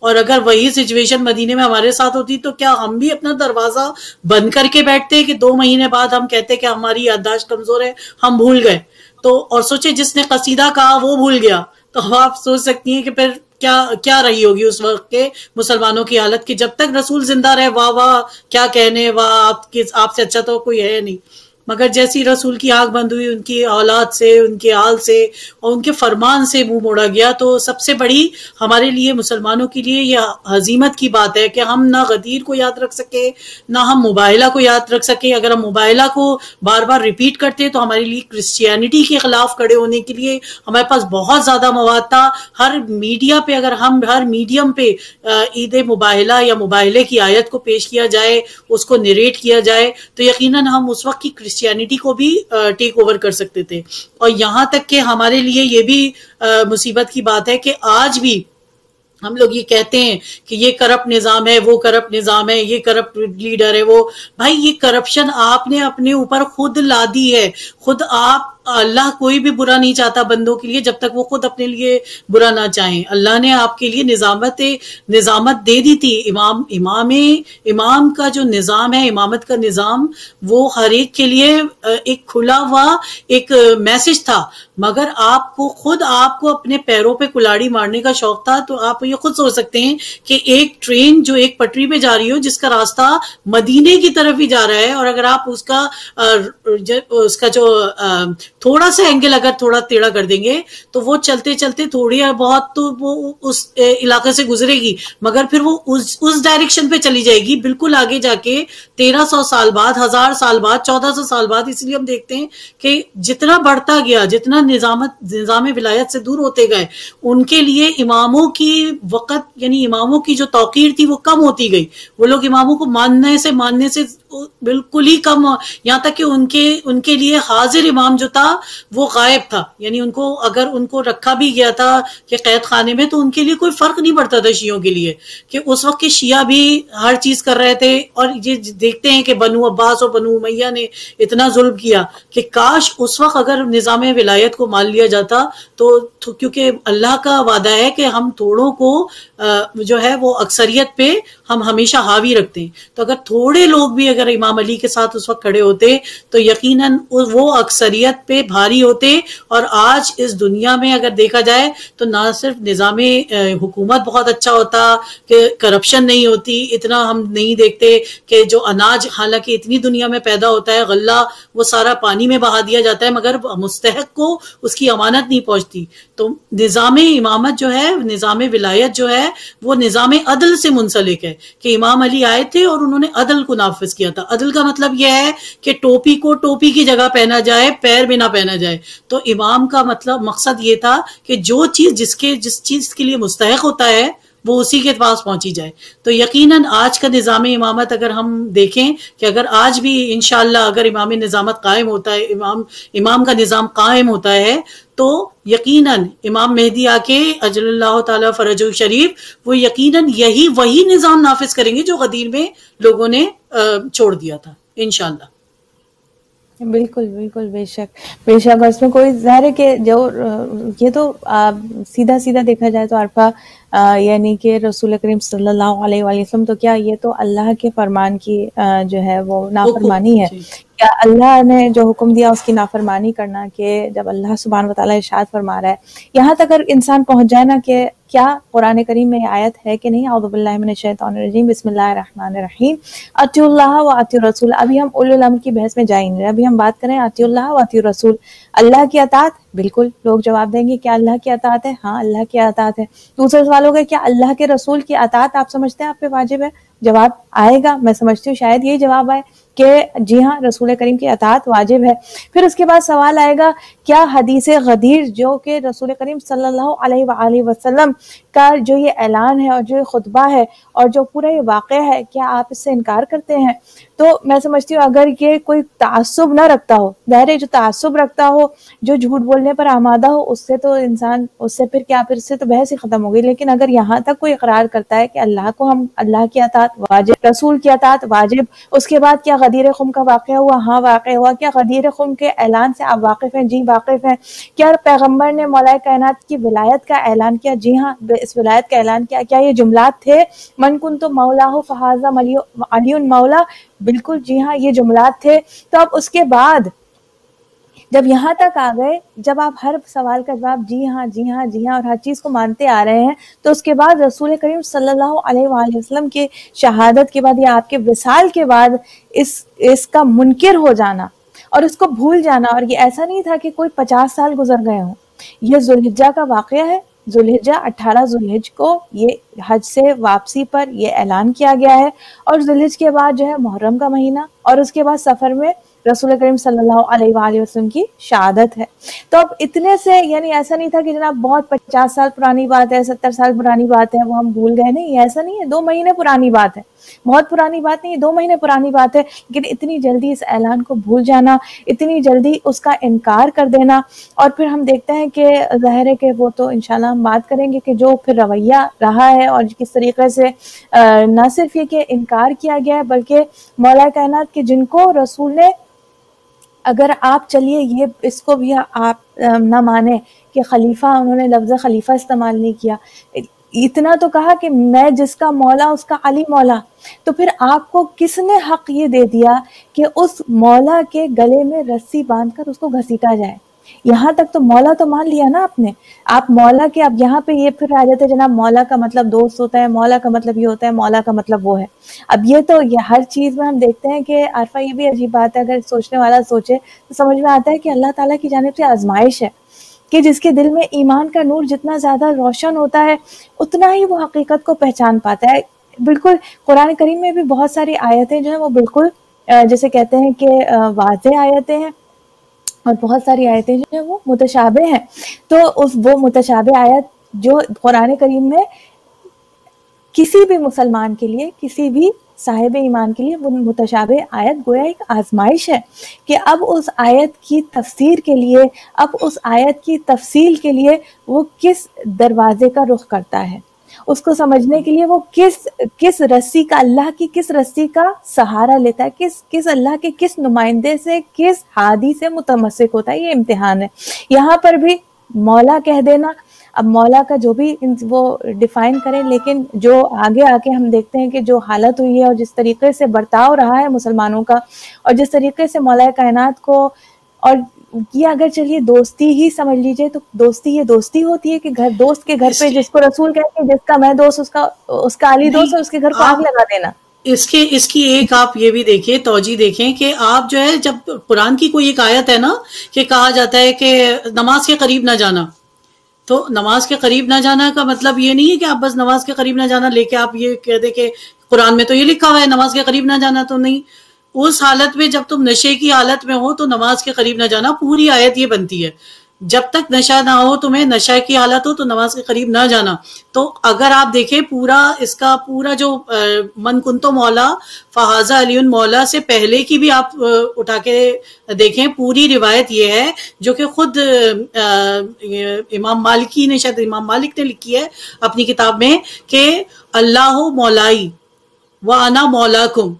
Speaker 2: اور اگر وہی سچویشن مدینے میں ہمارے ساتھ ہوتی تو کیا ہم بھی اپنا دروازہ بند کر کے بیٹھتے کہ 2 مہینے بعد ہم کہتے کہ ہماری یادداشت کمزور ہے, ہم بھول گئے. تو اور سوچے جس نے قصیدہ کہا وہ بھول گیا, تو آپ سوچ سکتی ہیں کہ پھر کیا رہی ہوگی اس وقت کے مسلمانوں کی حالت کہ جب تک رسول زندہ رہے واہ واہ کیا کہنے, واہ آپ سے اچھا تو کوئی ہے نہیں. مگر جیسی رسول کی آنکھ بند ہوئی, ان کی اولاد سے, ان کے آل سے اور ان کے فرمان سے منہ موڑا گیا, تو سب سے بڑی ہمارے لیے مسلمانوں کے لیے یہ ہزیمت کی بات ہے کہ ہم نہ غدیر کو یاد رکھ سکے, نہ ہم مباہلہ کو یاد رکھ سکے. اگر ہم مباہلہ کو بار بار ریپیٹ کرتے تو ہمارے لیے کرسچینٹی کے خلاف کھڑے ہونے کے لیے ہمارے پاس بہت زیادہ مواد تھا. ہر میڈیا پہ, اگر ہم ہر میڈیم پہ عید مباہلہ یا مباہلے کی آیت کو پیش کیا جائے, اس کو نریٹ کیا جائے, تو یقیناً ہم اس وقت کی کرسچینٹی کو بھی ٹیک اوور کر سکتے تھے. اور یہاں تک کہ ہمارے لیے یہ بھی مصیبت کی بات ہے کہ آج بھی ہم لوگ یہ کہتے ہیں کہ یہ کرپٹ نظام ہے, وہ کرپٹ نظام ہے, یہ کرپٹ لیڈر ہے, وہ بھائی یہ کرپشن آپ نے اپنے اوپر خود لا دی ہے. خود آپ, اللہ کوئی بھی برا نہیں چاہتا بندوں کے لیے جب تک وہ خود اپنے لیے برا نہ چاہیں. اللہ نے آپ کے لیے نظامت دے دی تھی. امام کا جو نظام ہے, امامت کا نظام, وہ ہر ایک کے لیے ایک کھلا ہوا ایک میسج تھا. مگر آپ کو اپنے پیروں پہ کلاڑی مارنے کا شوق تھا. تو آپ یہ خود سوچ سکتے ہیں کہ ایک ٹرین جو ایک پٹری پہ جا رہی ہو, جس کا راستہ مدینے کی طرف ہی جا رہا ہے, اور اگر آپ اس کا جو تھوڑا سا اینگل اگر تھوڑا ٹیڑھا کر دیں گے تو وہ چلتے چلتے تھوڑی بہت تو وہ اس علاقے سے گزرے گی, مگر پھر وہ اس ڈائریکشن پہ چلی جائے گی بالکل آگے جا کے 1300 سال بعد, 1000 سال بعد, 1400 سال بعد. اس لیے ہم دیکھتے ہیں کہ جتنا بڑھتا گیا, جتنا نظام ولایت سے دور ہوتے گئے, ان کے لیے اماموں کی وقت یعنی اماموں کی جو توقیر تھی وہ کم ہوتی گئی. وہ لوگ اماموں کو ماننے سے بالکل ہی کم، یہاں تک کہ ان کے لیے حاضر امام جو تھا وہ غائب تھا. یعنی ان کو اگر ان کو رکھا بھی گیا تھا کہ قید خانے میں تو ان کے لیے کوئی فرق نہیں پڑتا تھا شیعوں کے لیے، کہ اس وقت کے شیعہ بھی ہر چیز کر رہے تھے. اور یہ دیکھتے ہیں کہ بنو عباس اور بنو امیہ نے اتنا ظلم کیا کہ کاش اس وقت اگر نظام ولایت کو مان لیا جاتا تو کیونکہ اللہ کا وعدہ ہے کہ ہم تھوڑوں کو جو ہے وہ اکثریت پہ ہم ہمیشہ حاوی رکھتے ہیں. تو اگر تھوڑے لوگ بھی اگر امام علی کے ساتھ اس وقت کھڑے ہوتے تو یقیناً وہ اکثریت پہ بھاری ہوتے. اور آج اس دنیا میں اگر دیکھا جائے تو نہ صرف نظام حکومت بہت اچھا ہوتا کہ کرپشن نہیں ہوتی، اتنا ہم نہیں دیکھتے کہ جو اناج حالانکہ اتنی دنیا میں پیدا ہوتا ہے غلہ وہ سارا پانی میں بہا دیا جاتا ہے مگر مستحق کو اس کی امانت نہیں پہنچتی. تو نظام امامت جو ہے، نظام ولایت جو ہے وہ نظام عدل سے منسلک ہے کہ امام علی آئے تھے اور انہوں نے عدل کو نافذ کیا تھا. عدل کا مطلب یہ ہے کہ ٹوپی کو ٹوپی کی جگہ پہنا جائے، پیر میں نہ پہنا جائے. تو امام کا مقصد یہ تھا کہ جو چیز جس چیز کے لیے مستحق ہوتا ہے وہ اسی کے پاس پہنچی جائے. تو یقیناً آج کا نظام امامت اگر ہم دیکھیں کہ اگر آج بھی انشاءاللہ اگر امام نظامت قائم ہوتا ہے، امام کا نظام قائم ہوتا ہے تو یقیناً امام مہدی آ کے اجل اللہ تعالیٰ فرجہ الشریف وہ یقیناً وہی نظام نافذ کریں گے جو غدیر میں لوگوں نے چھوڑ دیا تھا انشاءاللہ.
Speaker 1: بالکل بالکل، بے شک اس میں کوئی ظاہر ہے کہ جو یہ تو سیدھا دیکھا جائے تو عرفہ یعنی کہ رسول کریم صلی اللہ علیہ وآلہ وسلم تو کیا یہ تو اللہ کے فرمان کی جو ہے وہ نافرمانی ہے. کیا اللہ نے جو حکم دیا اس کی نافرمانی کرنا، کہ جب اللہ سبحانہ وتعالیٰ ارشاد فرما رہا ہے یہاں تک اگر انسان پہنچ جائے نا کہ کیا قرآن کریم میں آیت ہے کہ نہیں، اعوذ باللہ من الشیطان الرجیم بسم اللہ الرحمن الرحیم اطیعوا اللہ و اطیعوا الرسول. ابھی ہم اولو الامر کی بحث میں جائیں گے، ابھی ہم بات کریں اطیعوا اللہ و اطیعوا الرسول. اللہ کی اطاعت، بالکل لوگ جواب دیں گے کیا اللہ کی اطاعت ہے؟ ہاں اللہ کی اطاعت ہے. دوسرے سوال ہوگا کیا اللہ کے رسول کی اطاعت آپ سمجھتے ہیں آپ پہ واجب ہے؟ جواب آئے گا، میں سمجھتی ہوں شاید یہی جواب آئے کہ جی ہاں رسول کریم کی اطاعت واجب ہے. پھر اس کے بعد سوال آئے گا کیا حدیث غدیر جو کہ رسول کریم صلی اللہ علیہ وآلہ وسلم کا جو یہ اعلان ہے اور جو یہ خطبہ ہے اور جو پورا یہ واقعہ ہے، کیا آپ اس سے انکار کرتے ہیں؟ تو میں سمجھتی ہوں اگر یہ کوئی تعصب نہ رکھتا ہو، ظاہر ہے جو تعصب رکھتا ہو، جو جھوٹ بولنے پر آمادہ ہو، اس سے تو انسان اس سے پھر کیا، پھر سے تو بحث ہی ختم ہو گئی. لیکن اگر یہاں تک کوئی اقرار کرتا ہے کہ اللہ کو ہم اللہ کی اطاعت واجب، رسول کی اطاعت واجب، اس کے بعد کیا غدیر خم کا واقعہ ہوا؟ ہاں واقع ہوا. کیا غدیر خم کے اعلان سے آپ واقف ہیں؟ جی واقف ہیں. کیا پیغمبر نے مولا کائنات کی ولایت کا اعلان کیا؟ جی ہاں اس ولایت کا اعلان کیا. کیا یہ جملات تھے من کنت مولاہ فہذا علی مولا؟ بالکل جی ہاں یہ جملات تھے. تو اب اس کے بعد جب یہاں تک آ گئے، جب آپ ہر سوال کا جواب جی ہاں جی ہاں جی ہاں اور ہر چیز کو مانتے آ رہے ہیں، تو اس کے بعد رسول کریم صلی اللہ علیہ وآلہ وسلم کے شہادت کے بعد یا آپ کے وصال کے بعد اس کا منکر ہو جانا اور اس کو بھول جانا. اور یہ ایسا نہیں تھا کہ کوئی 50 سال گزر گئے ہوں، یہ ذوالحجہ کا واقعہ ہے. ذوالحجہ 18 ذوالحج کو یہ حج سے واپسی پر یہ اعلان کیا گیا ہے، اور ذوالحج کے بعد جو ہے محرم کا مہینہ، اور اس کے بعد سفر میں رسول کریم صلی اللہ علیہ وآلہ وسلم کی شہادت ہے. تو اب اتنے سے یعنی ایسا نہیں تھا کہ جناب بہت 50 سال پرانی بات ہے، 70 سال پرانی بات ہے وہ ہم بھول گئے. نہیں ایسا نہیں ہے، 2 مہینے پرانی بات ہے، بہت پرانی بات نہیں ہے، 2 مہینے پرانی بات ہے. لیکن اتنی جلدی اس اعلان کو بھول جانا، اتنی جلدی اس کا انکار کر دینا. اور پھر ہم دیکھتے ہیں کہ ظاہر ہے کہ وہ تو انشاءاللہ ہم بات کریں گے کہ جو پھر رویہ رہا ہے اور کس طریقے سے نہ صرف یہ کہ انکار کیا گیا ہے بلکہ مولا کائنات کے جن کو رسول نے، اگر آپ چلیے یہ اس کو بھی آپ نہ مانیں کہ خلیفہ، انہوں نے لفظ خلیفہ استعمال نہیں کیا، اتنا تو کہا کہ میں جس کا مولا اس کا علی مولا. تو پھر آپ کو کس نے حق یہ دے دیا کہ اس مولا کے گلے میں رسی باندھ کر اس کو گھسیٹا جائے؟ یہاں تک تو مولا تو مان لیا نا آپ نے. آپ مولا کے، اب یہاں پہ یہ پھر آ جاتے جناب مولا کا مطلب دوست ہوتا ہے، مولا کا مطلب یہ ہوتا ہے، مولا کا مطلب وہ ہے. اب یہ تو یہ ہر چیز میں ہم دیکھتے ہیں کہ عارفہ یہ بھی عجیب بات ہے، اگر سوچنے والا سوچے تو سمجھ میں آتا ہے کہ اللہ تعالیٰ کی جانب سے آزمائش ہے کہ جس کے دل میں ایمان کا نور جتنا زیادہ روشن ہوتا ہے اتنا ہی وہ حقیقت کو پہچان پاتا ہے. بالکل قرآن کریم میں بھی بہت ساری آیتیں جو ہیں وہ بالکل جیسے کہتے ہیں کہ واضح آیتیں ہیں، اور بہت ساری آیتیں جو ہیں وہ متشابہ ہیں. تو وہ متشابہ آیت جو قرآن کریم میں کسی بھی مسلمان کے لیے، کسی بھی صاحب ایمان کے لیے وہ متشابہ آیت گویا ایک آزمائش ہے کہ اب اس آیت کی تفسیر کے لیے، اب اس آیت کی تفصیل کے لیے وہ کس دروازے کا رخ کرتا ہے، اس کو سمجھنے کے لیے وہ کس رسی کا، اللہ کی کس رسی کا سہارا لیتا ہے، کس اللہ کے کس نمائندے سے، کس ہادی سے متمسک ہوتا ہے. یہ امتحان ہے. یہاں پر بھی مولا کہہ دینا، اب مولا کا جو بھی وہ ڈیفائن کریں، لیکن جو آگے آ کے ہم دیکھتے ہیں کہ جو حالت ہوئی ہے اور جس طریقے سے برتاؤ رہا ہے مسلمانوں کا، اور جس طریقے سے مولا کائنات کو، اور یہ اگر چلیے دوستی ہی سمجھ لیجئے، تو دوستی یہ دوستی ہوتی ہے کہ دوست کے گھر پہ جس کو رسول کہتے ہیں جس کا میں دوست اس کا علی دوست، اور اس کے گھر کو آگ لگا دینا.
Speaker 2: اس کی ایک آپ یہ بھی دیکھیں، توجہ دیکھیں کہ آپ جو ہے جب قرآن کی کوئی ایک آیت ہے نا کہ کہا جاتا ہے کہ نماز کے قریب نہ جانا، تو نماز کے قریب نہ جانا کا مطلب یہ نہیں ہے کہ آپ بس نماز کے قریب نہ جانا لے کے آپ یہ کہہ دیں کہ قرآن میں تو یہ لکھا ہوا ہے نماز کے قریب نہ جانا. تو نہیں، اس حالت میں جب تم نشے کی حالت میں ہو تو نماز کے قریب نہ جانا. پوری آیت یہ بنتی ہے، جب تک نشہ نہ ہو، تمہیں نشہ کی حالت ہو تو نماز کے قریب نہ جانا. تو اگر آپ دیکھیں اس کا پورا جو من کنتو مولا فہذا علی مولا سے پہلے کی بھی آپ اٹھا کے دیکھیں، پوری روایت یہ ہے جو کہ خود امام مالک نے لکھی ہے اپنی کتاب میں کہ اللہ مولائی وانا مولاکم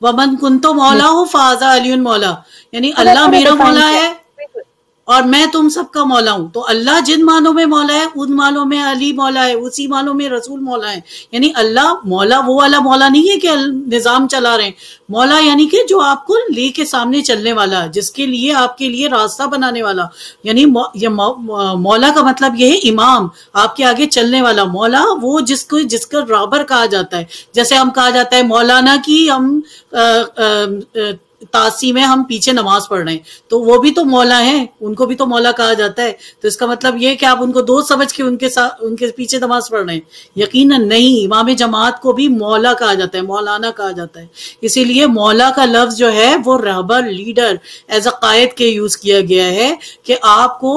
Speaker 2: ومن کنتو مولا فہذا علی مولا، یعنی اللہ میرا مولا ہے اور میں تم سب کا مولا ہوں. تو اللہ جن معنوں میں مولا ہے ان معنوں میں علی مولا ہے، اسی معنوں میں رسول مولا ہے. یعنی اللہ مولا وہ والا مولا نہیں ہے کہ نظام چلا رہے ہیں. مولا یعنی کہ جو آپ کو لے کے سامنے چلنے والا، جس کے لیے آپ کے لیے راستہ بنانے والا. یعنی یہ مولا کا مطلب یہ ہے امام، آپ کے آگے چلنے والا. مولا وہ جس کا رابر کہا جاتا ہے. جیسے ہم کہا جاتا ہے مولانا کی ہم تاسی میں ہم پیچھے نماز پڑھ رہے ہیں، تو وہ بھی تو مولا ہیں، ان کو بھی تو مولا کہا جاتا ہے. تو اس کا مطلب یہ کہ آپ ان کو دوست سمجھ کے ان کے پیچھے نماز پڑھ رہے ہیں. یقیناً نہیں، امام جماعت کو بھی مولا کہا جاتا ہے، مولانا کہا جاتا ہے. اسی لیے مولا کا لفظ جو ہے وہ رہبر، لیڈر، ایز اے قائد کے یوز کیا گیا ہے کہ آپ کو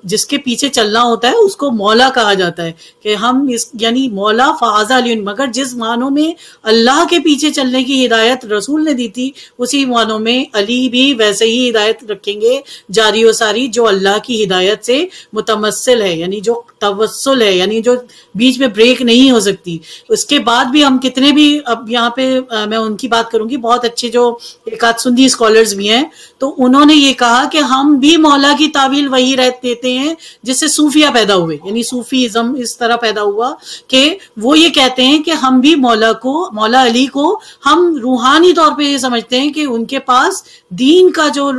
Speaker 2: جس کے پیچھے چلنا ہوتا ہے اس کو مولا کہا جاتا ہے. کہ ہم یعنی مولا فہذا علی، مگر جس معنوں میں اللہ کے پیچھے چلنے کی ہدایت رسول نے دی تھی اسی معنوں میں علی بھی ویسے ہی ہدایت رکھیں گے جاری و ساری، جو اللہ کی ہدایت سے متمثل ہے، یعنی جو توسل ہے، یعنی جو بیچ میں بریک نہیں ہو سکتی. اس کے بعد بھی ہم کتنے بھی، اب یہاں پہ میں ان کی بات کروں گی، بہت اچھے جو ایک آدھ سنی اسکالرز بھی ہیں، تو انہوں نے یہ کہا کہ ہم بھی مولا کی تعویل وہی دیتے ہیں جس سے صوفیہ پیدا ہوئے، یعنی صوفیزم اس طرح پیدا ہوا کہ وہ یہ کہتے ہیں کہ ہم بھی مولا علی کو ہم روحانی طور پہ یہ سمجھتے ہیں کہ ان کے پاس دین کا جو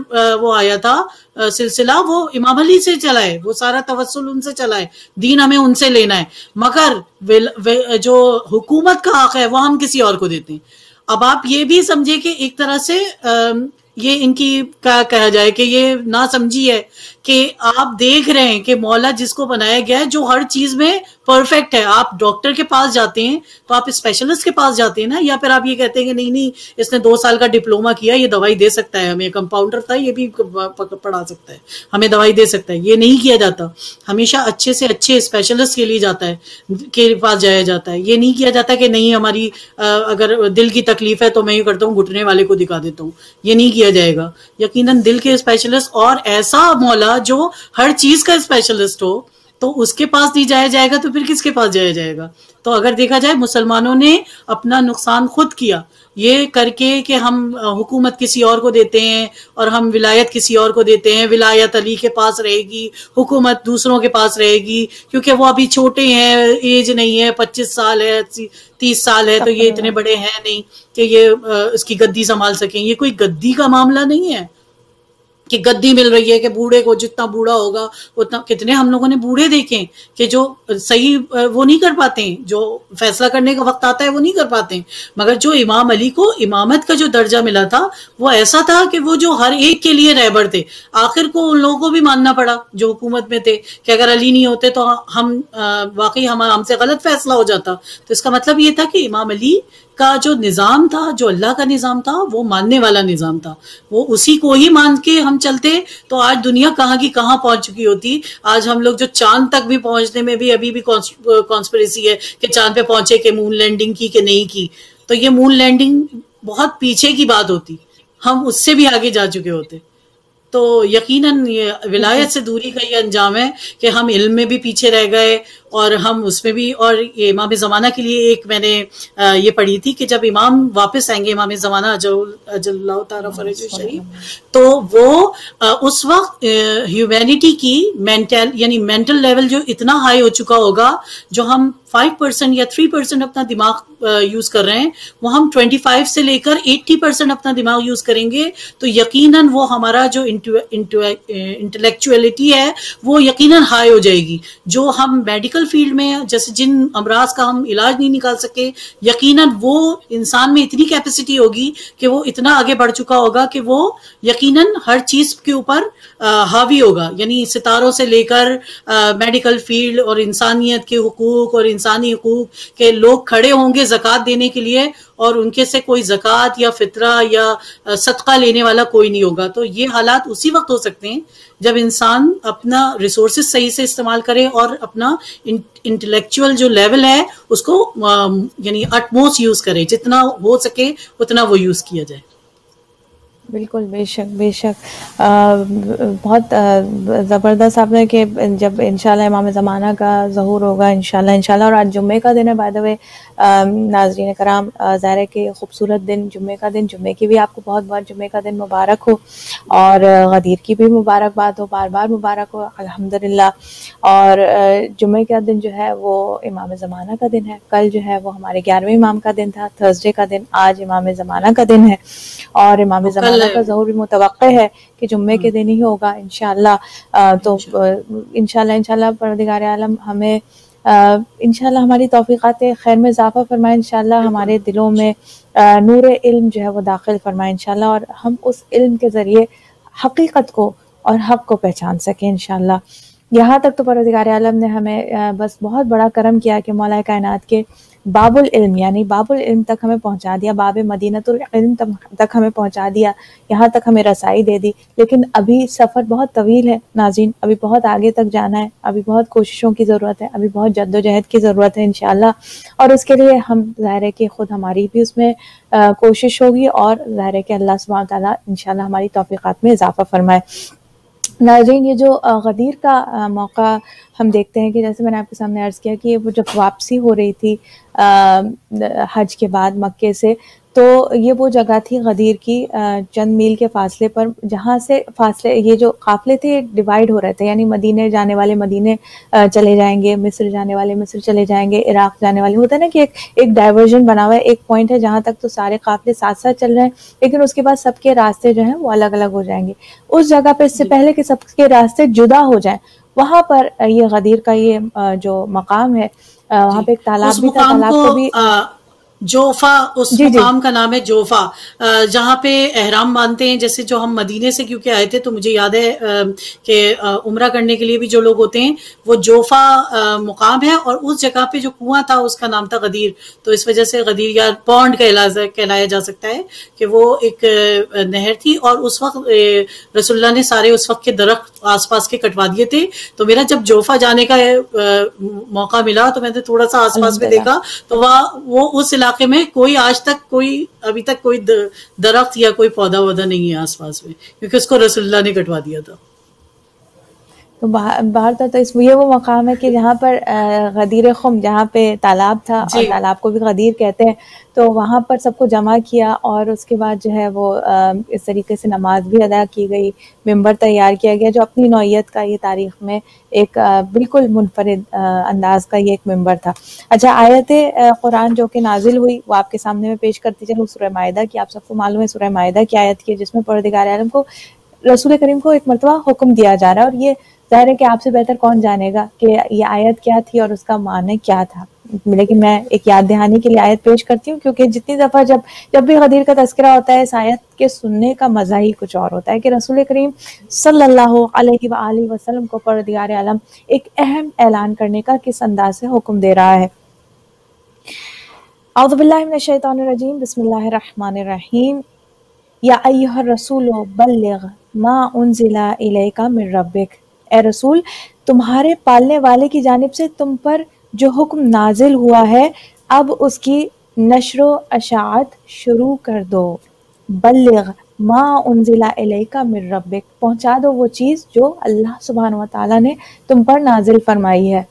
Speaker 2: وہ آیا تھا سلسلہ وہ امام علی سے چلا ہے، وہ سارا توسل ان سے چلا ہے، دین ہمیں ان سے لینا ہے، مگر جو حکومت کا حق ہے وہ ہم کسی اور کو دیتے ہیں. اب آپ یہ بھی سمجھے کہ ایک طرح سے یہ ان کی کیا کہا جائے کہ یہ نہ سمجھی ہے کہ آپ دیکھ رہے ہیں کہ مولا جس کو بنایا گیا ہے جو ہر چیز میں پرفیکٹ ہے. آپ ڈاکٹر کے پاس جاتے ہیں تو آپ اسپیشلسٹ کے پاس جاتے ہیں نا، یا پھر آپ یہ کہتے ہیں کہ نہیں اس نے 2 سال کا ڈپلوما کیا، یہ دوائی دے سکتا ہے ہمیں، کمپاؤنڈر تھا یہ بھی پڑھا سکتا ہے، ہمیں دوائی دے سکتا ہے. یہ نہیں کیا جاتا. ہمیشہ اچھے سے اچھے اسپیشلسٹ کے لیے کے پاس جایا جاتا ہے. یہ نہیں کیا جاتا کہ نہیں ہماری اگر دل کی تکلیف ہے تو میں یہ کرتا ہوں گھٹنے والے کو دکھا دیتا ہوں. یہ نہیں کیا جائے گا. یقیناً دل کے اسپیشلسٹ اور ایسا مولا جو ہر چیز کا اسپیشلسٹ ہو تو اس کے پاس نہیں جایا جائے گا تو پھر کس کے پاس جایا جائے گا. تو اگر دیکھا جائے مسلمانوں نے اپنا نقصان خود کیا یہ کر کے کہ ہم حکومت کسی اور کو دیتے ہیں اور ہم ولایت کسی اور کو دیتے ہیں. ولایت علی کے پاس رہے گی، حکومت دوسروں کے پاس رہے گی کیونکہ وہ ابھی چھوٹے ہیں، ایج نہیں ہے، 25 سال ہے، 30 سال ہے، تو یہ اتنے بڑے ہیں نہیں کہ یہ اس کی گدی سنبھال سکیں. یہ کوئی گدی کا معاملہ نہیں ہے کہ گدی مل رہی ہے کہ بوڑھے کو جتنا بوڑھا ہوگا اتنا. کتنے ہم لوگوں نے بوڑھے دیکھیں کہ جو صحیح وہ نہیں کر پاتے ہیں، جو فیصلہ کرنے کا وقت آتا ہے وہ نہیں کر پاتے ہیں. مگر جو امام علی کو امامت کا جو درجہ ملا تھا وہ ایسا تھا کہ وہ جو ہر ایک کے لیے رہبر تھے. آخر کو ان لوگوں کو بھی ماننا پڑا جو حکومت میں تھے کہ اگر علی نہیں ہوتے تو ہم واقعی ہم سے غلط فیصلہ ہو جاتا. تو اس کا مطلب یہ تھا کہ امام علی کا جو نظام تھا، جو اللہ کا نظام تھا، وہ ماننے والا نظام تھا. وہ اسی کو ہی مان کے ہم چلتے تو آج دنیا کہاں کی کہاں پہنچ چکی ہوتی. آج ہم لوگ جو چاند تک بھی پہنچنے میں بھی ابھی بھی کانسپریسی ہے کہ چاند پہ پہنچے کہ مون لینڈنگ کی کہ نہیں کی. تو یہ مون لینڈنگ بہت پیچھے کی بات ہوتی، ہم اس سے بھی آگے جا چکے ہوتے. تو یقیناً یہ ولایت سے دوری کا یہ انجام ہے کہ ہم علم میں بھی پیچھے رہ گئے اور ہم اس میں بھی. اور یہ امام زمانہ کے لیے ایک میں نے یہ پڑھی تھی کہ جب امام واپس آئیں گے، امام زمانہ اجل اللہ تعالیٰ فرج شریف، تو وہ اس وقت ہیومینٹی کی یعنی مینٹل لیول جو اتنا ہائی ہو چکا ہوگا، جو ہم 5% یا 3% اپنا دماغ یوز کر رہے ہیں، وہ ہم 25 سے لے کر 80% اپنا دماغ یوز کریں گے. تو یقیناً وہ ہمارا جو انٹلیکچولیٹی ہے وہ یقیناً ہائی ہو جائے گی. جو ہم میڈیکل فیلڈ میں جیسے جن امراض کا ہم علاج نہیں نکال سکے، یقیناً وہ انسان میں اتنی کیپیسٹی ہوگی کہ وہ اتنا آگے بڑھ چکا ہوگا کہ وہ یقیناً ہر چیز کے اوپر حاوی ہوگا. یعنی ستاروں سے لے کر میڈیکل فیلڈ اور انسانیت کے حقوق اور انسانی حقوق کے لوگ کھڑے ہوں گے زکوٰۃ دینے کے لیے، اور ان کے سے کوئی زکوٰۃ یا فطرہ یا صدقہ لینے والا کوئی نہیں ہوگا. تو یہ حالات اسی وقت ہو سکتے ہیں جب انسان اپنا ریسورسز صحیح سے استعمال کرے اور اپنا انٹلیکچوئل جو لیول ہے اس کو یعنی اٹموسٹ یوز کرے، جتنا ہو سکے اتنا وہ یوز کیا جائے.
Speaker 1: بالکل، بے شک بے شک. بہت زبردست آپ نے کہ جب انشاءاللہ امام زمانہ کا ظہور ہوگا انشاءاللہ. اور آج جمعے کا دن ہے بائی دا وے ناظرین کرام، ظاہر ہے کہ خوبصورت دن جمعے کا دن. جمعے کی بھی آپ کو بہت بہت جمعے کا دن مبارک ہو، اور غدیر کی بھی مبارکباد ہو، بار بار مبارک ہو الحمدللہ. اور جمعے کا دن جو ہے وہ امام زمانہ کا دن ہے. کل جو ہے وہ ہمارے 11ویں امام کا دن تھا، تھرسڈے کا دن. آج امام زمانہ کا دن ہے، اور امام زمانہ کا ظہور بھی متوقع ہے کہ جمعے کے دن ہی ہوگا انشاءاللہ. تو انشاءاللہ پروردگار عالم ہمیں انشاءاللہ ہماری توفیقات خیر میں اضافہ فرمائے، انشاءاللہ ہمارے دلوں میں نور علم جو ہے وہ داخل فرمائے انشاءاللہ، اور ہم اس علم کے ذریعے حقیقت کو اور حق کو پہچان سکیں انشاءاللہ. یہاں تک تو پروردگار عالم نے ہمیں بس بہت بڑا کرم کیا کہ مولا کائنات کے باب العلم یعنی باب العلم تک ہمیں پہنچا دیا، باب مدینۃ العلم تک ہمیں پہنچا دیا، یہاں تک ہمیں رسائی دے دی. لیکن ابھی سفر بہت طویل ہے ناظرین، ابھی بہت آگے تک جانا ہے، ابھی بہت کوششوں کی ضرورت ہے، ابھی بہت جد و جہد کی ضرورت ہے انشاءاللہ. اور اس کے لیے ہم ظاہر ہے کہ خود ہماری بھی اس میں کوشش ہوگی، اور ظاہر ہے کہ اللہ سبحانہ وتعالیٰ انشاءاللہ ہماری توفیقات میں اضافہ فرمائے. ناظرین، یہ جو غدیر کا موقع ہم دیکھتے ہیں کہ جیسے میں نے آپ کے سامنے عرض کیا کہ وہ جب واپسی ہو رہی تھی حج کے بعد مکے سے، تو یہ وہ جگہ تھی غدیر کی چند میل کے فاصلے پر، جہاں سے فاصلے یہ جو قافلے تھے ڈیوائیڈ ہو رہے تھے. یعنی مدینے جانے والے مدینے چلے جائیں گے، مصر جانے والے مصر چلے جائیں گے، عراق جانے والے. ہوتا ہے نا کہ ایک ڈائیورژن بنا ہوا ہے، ایک پوائنٹ ہے جہاں تک تو سارے قافلے ساتھ ساتھ چل رہے ہیں، لیکن اس کے بعد سب کے راستے جو ہیں وہ الگ الگ ہو جائیں گے. اس جگہ پہ اس سے پہلے کہ سب کے راستے جدا ہو جائیں، وہاں پر یہ غدیر کا یہ جو مقام ہے، وہاں پہ ایک تالاب بھی تھا. تالاب کو بھی
Speaker 2: جوفا، اس
Speaker 1: جی
Speaker 2: مقام کا نام ہے جوفا، جہاں پہ احرام باندھتے ہیں. جیسے جو ہم مدینے سے کیونکہ آئے تھے تو مجھے یاد ہے کہ عمرہ کرنے کے لیے بھی جو لوگ ہوتے ہیں وہ جوفا مقام ہے، اور اس جگہ پہ جو کنواں تھا اس کا نام تھا غدیر. تو اس وجہ سے غدیر یا پونڈ کہلایا جا سکتا ہے کہ وہ ایک نہر تھی. اور اس وقت رسول اللہ نے سارے اس وقت کے درخت آس پاس کے کٹوا دیے تھے. تو میرا جب جوفا جانے کا موقع ملا تو میں نے تھوڑا سا آس پاس میں دیکھا، تو وہ اس علاقے میں آج تک ابھی تک کوئی درخت یا کوئی پودا وودا نہیں ہے آس پاس میں، کیونکہ اس کو رسول اللہ نے کٹوا دیا تھا.
Speaker 1: تو باہر تھا. تو یہ وہ مقام ہے کہ جہاں پر غدیر خم، جہاں پہ تالاب تھا اور تالاب کو بھی غدیر کہتے ہیں، تو وہاں پر سب کو جمع کیا، اور اس کے بعد جو ہے وہ اس طریقے سے نماز بھی ادا کی گئی، ممبر تیار کیا گیا جو اپنی نوعیت کا یہ تاریخ میں ایک بالکل منفرد انداز کا یہ ایک ممبر تھا. اچھا، آیت قرآن جو کہ نازل ہوئی وہ آپ کے سامنے میں پیش کرتی چلوں. سورہ مائدہ کی، آپ سب کو معلوم ہے سورہ مائدہ کی آیت کی، جس میں پروردگار عالم کو رسول کریم کو ایک مرتبہ حکم دیا جا رہا ہے. اور یہ ظاہر ہے کہ آپ سے بہتر کون جانے گا کہ یہ آیت کیا تھی اور اس کا معنی کیا تھا، لیکن میں ایک یاد دہانی کے لیے آیت پیش کرتی ہوں، کیونکہ جتنی دفعہ جب بھی غدیر کا تذکرہ ہوتا ہے اس آیت کے سننے کا مزہ ہی کچھ اور ہوتا ہے کہ رسول کریم صلی اللہ علیہ وآلہ وسلم کو پروردگار عالم ایک اہم اعلان کرنے کا کس انداز سے حکم دے رہا ہے. اعوذ باللہ من الشیطان الرجیم، بسم اللہ الرحمن الرحیم. یا ایھا الرسول بلغ ما انزل الیک من ربک، اے رسول تمہارے پالنے والے کی جانب سے تم پر جو حکم نازل ہوا ہے اب اس کی نشر و اشاعت شروع کر دو، بلغ ما انزل الیک من ربک، پہنچا دو وہ چیز جو اللہ سبحانہ و تعالیٰ نے تم پر نازل فرمائی ہے۔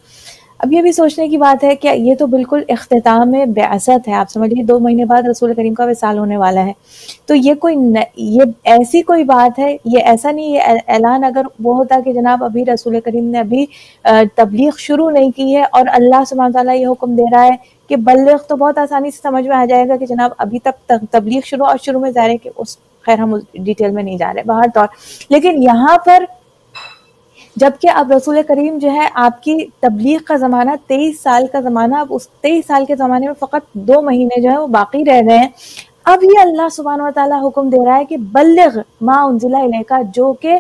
Speaker 1: اب یہ بھی سوچنے کی بات ہے کہ یہ تو بالکل اختتام بعثت ہے، آپ سمجھیے 2 مہینے بعد رسول کریم کا وصال ہونے والا ہے، تو یہ یہ ایسی کوئی بات ہے، یہ ایسا نہیں، یہ اعلان اگر وہ ہوتا کہ جناب ابھی رسول کریم نے ابھی تبلیغ شروع نہیں کی ہے اور اللہ سبحانہ تعالیٰ یہ حکم دے رہا ہے کہ بلغ، تو بہت آسانی سے سمجھ میں آ جائے گا کہ جناب ابھی تک تبلیغ شروع، اور شروع میں ظاہر ہے کہ خیر ہم ڈیٹیل میں نہیں جا رہے باہر طور، لیکن یہاں پر جبکہ اب رسول کریم جو ہے آپ کی تبلیغ کا زمانہ 23 سال کا زمانہ، اب اس 23 سال کے زمانے میں فقط 2 مہینے جو ہے وہ باقی رہ گئے ہیں، اب یہ اللہ سبحانہ و تعالیٰ حکم دے رہا ہے کہ بلغ ما انزل الیک، جو کہ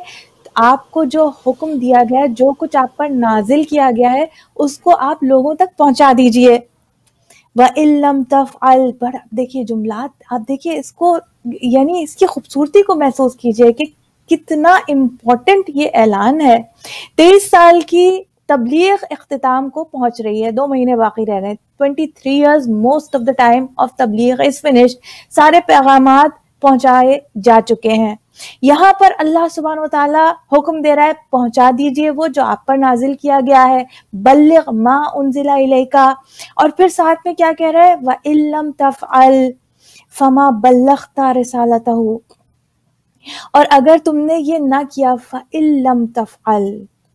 Speaker 1: آپ کو جو حکم دیا گیا ہے، جو کچھ آپ پر نازل کیا گیا ہے، اس کو آپ لوگوں تک پہنچا دیجئے۔ وَإِن لَّمْ تَفْعَلْ، پر دیکھیے جملات، آپ دیکھیے اس کو، یعنی اس کی خوبصورتی کو محسوس کیجئے کہ کتنا امپورٹنٹ یہ اعلان ہے۔ 23 سال کی تبلیغ اختتام کو پہنچ رہی ہے، 2 مہینے باقی رہ رہے ہیں، 23 years most of the time of تبلیغ is finished، سارے پیغامات پہنچائے جا چکے ہیں۔ یہاں پر اللہ سبحانہ و تعالیٰ حکم دے رہا ہے پہنچا دیجئے وہ جو آپ پر نازل کیا گیا ہے، بلغ ما انزل الیک، اور پھر ساتھ میں کیا کہہ رہا ہے، وَإِن لَّمْ تَفْعَلْ فَمَا بَلَّغْتَ رِسَالَتَهُ، اور اگر تم نے یہ نہ کیا، فَإِن لَّمْ تَفْعَلْ،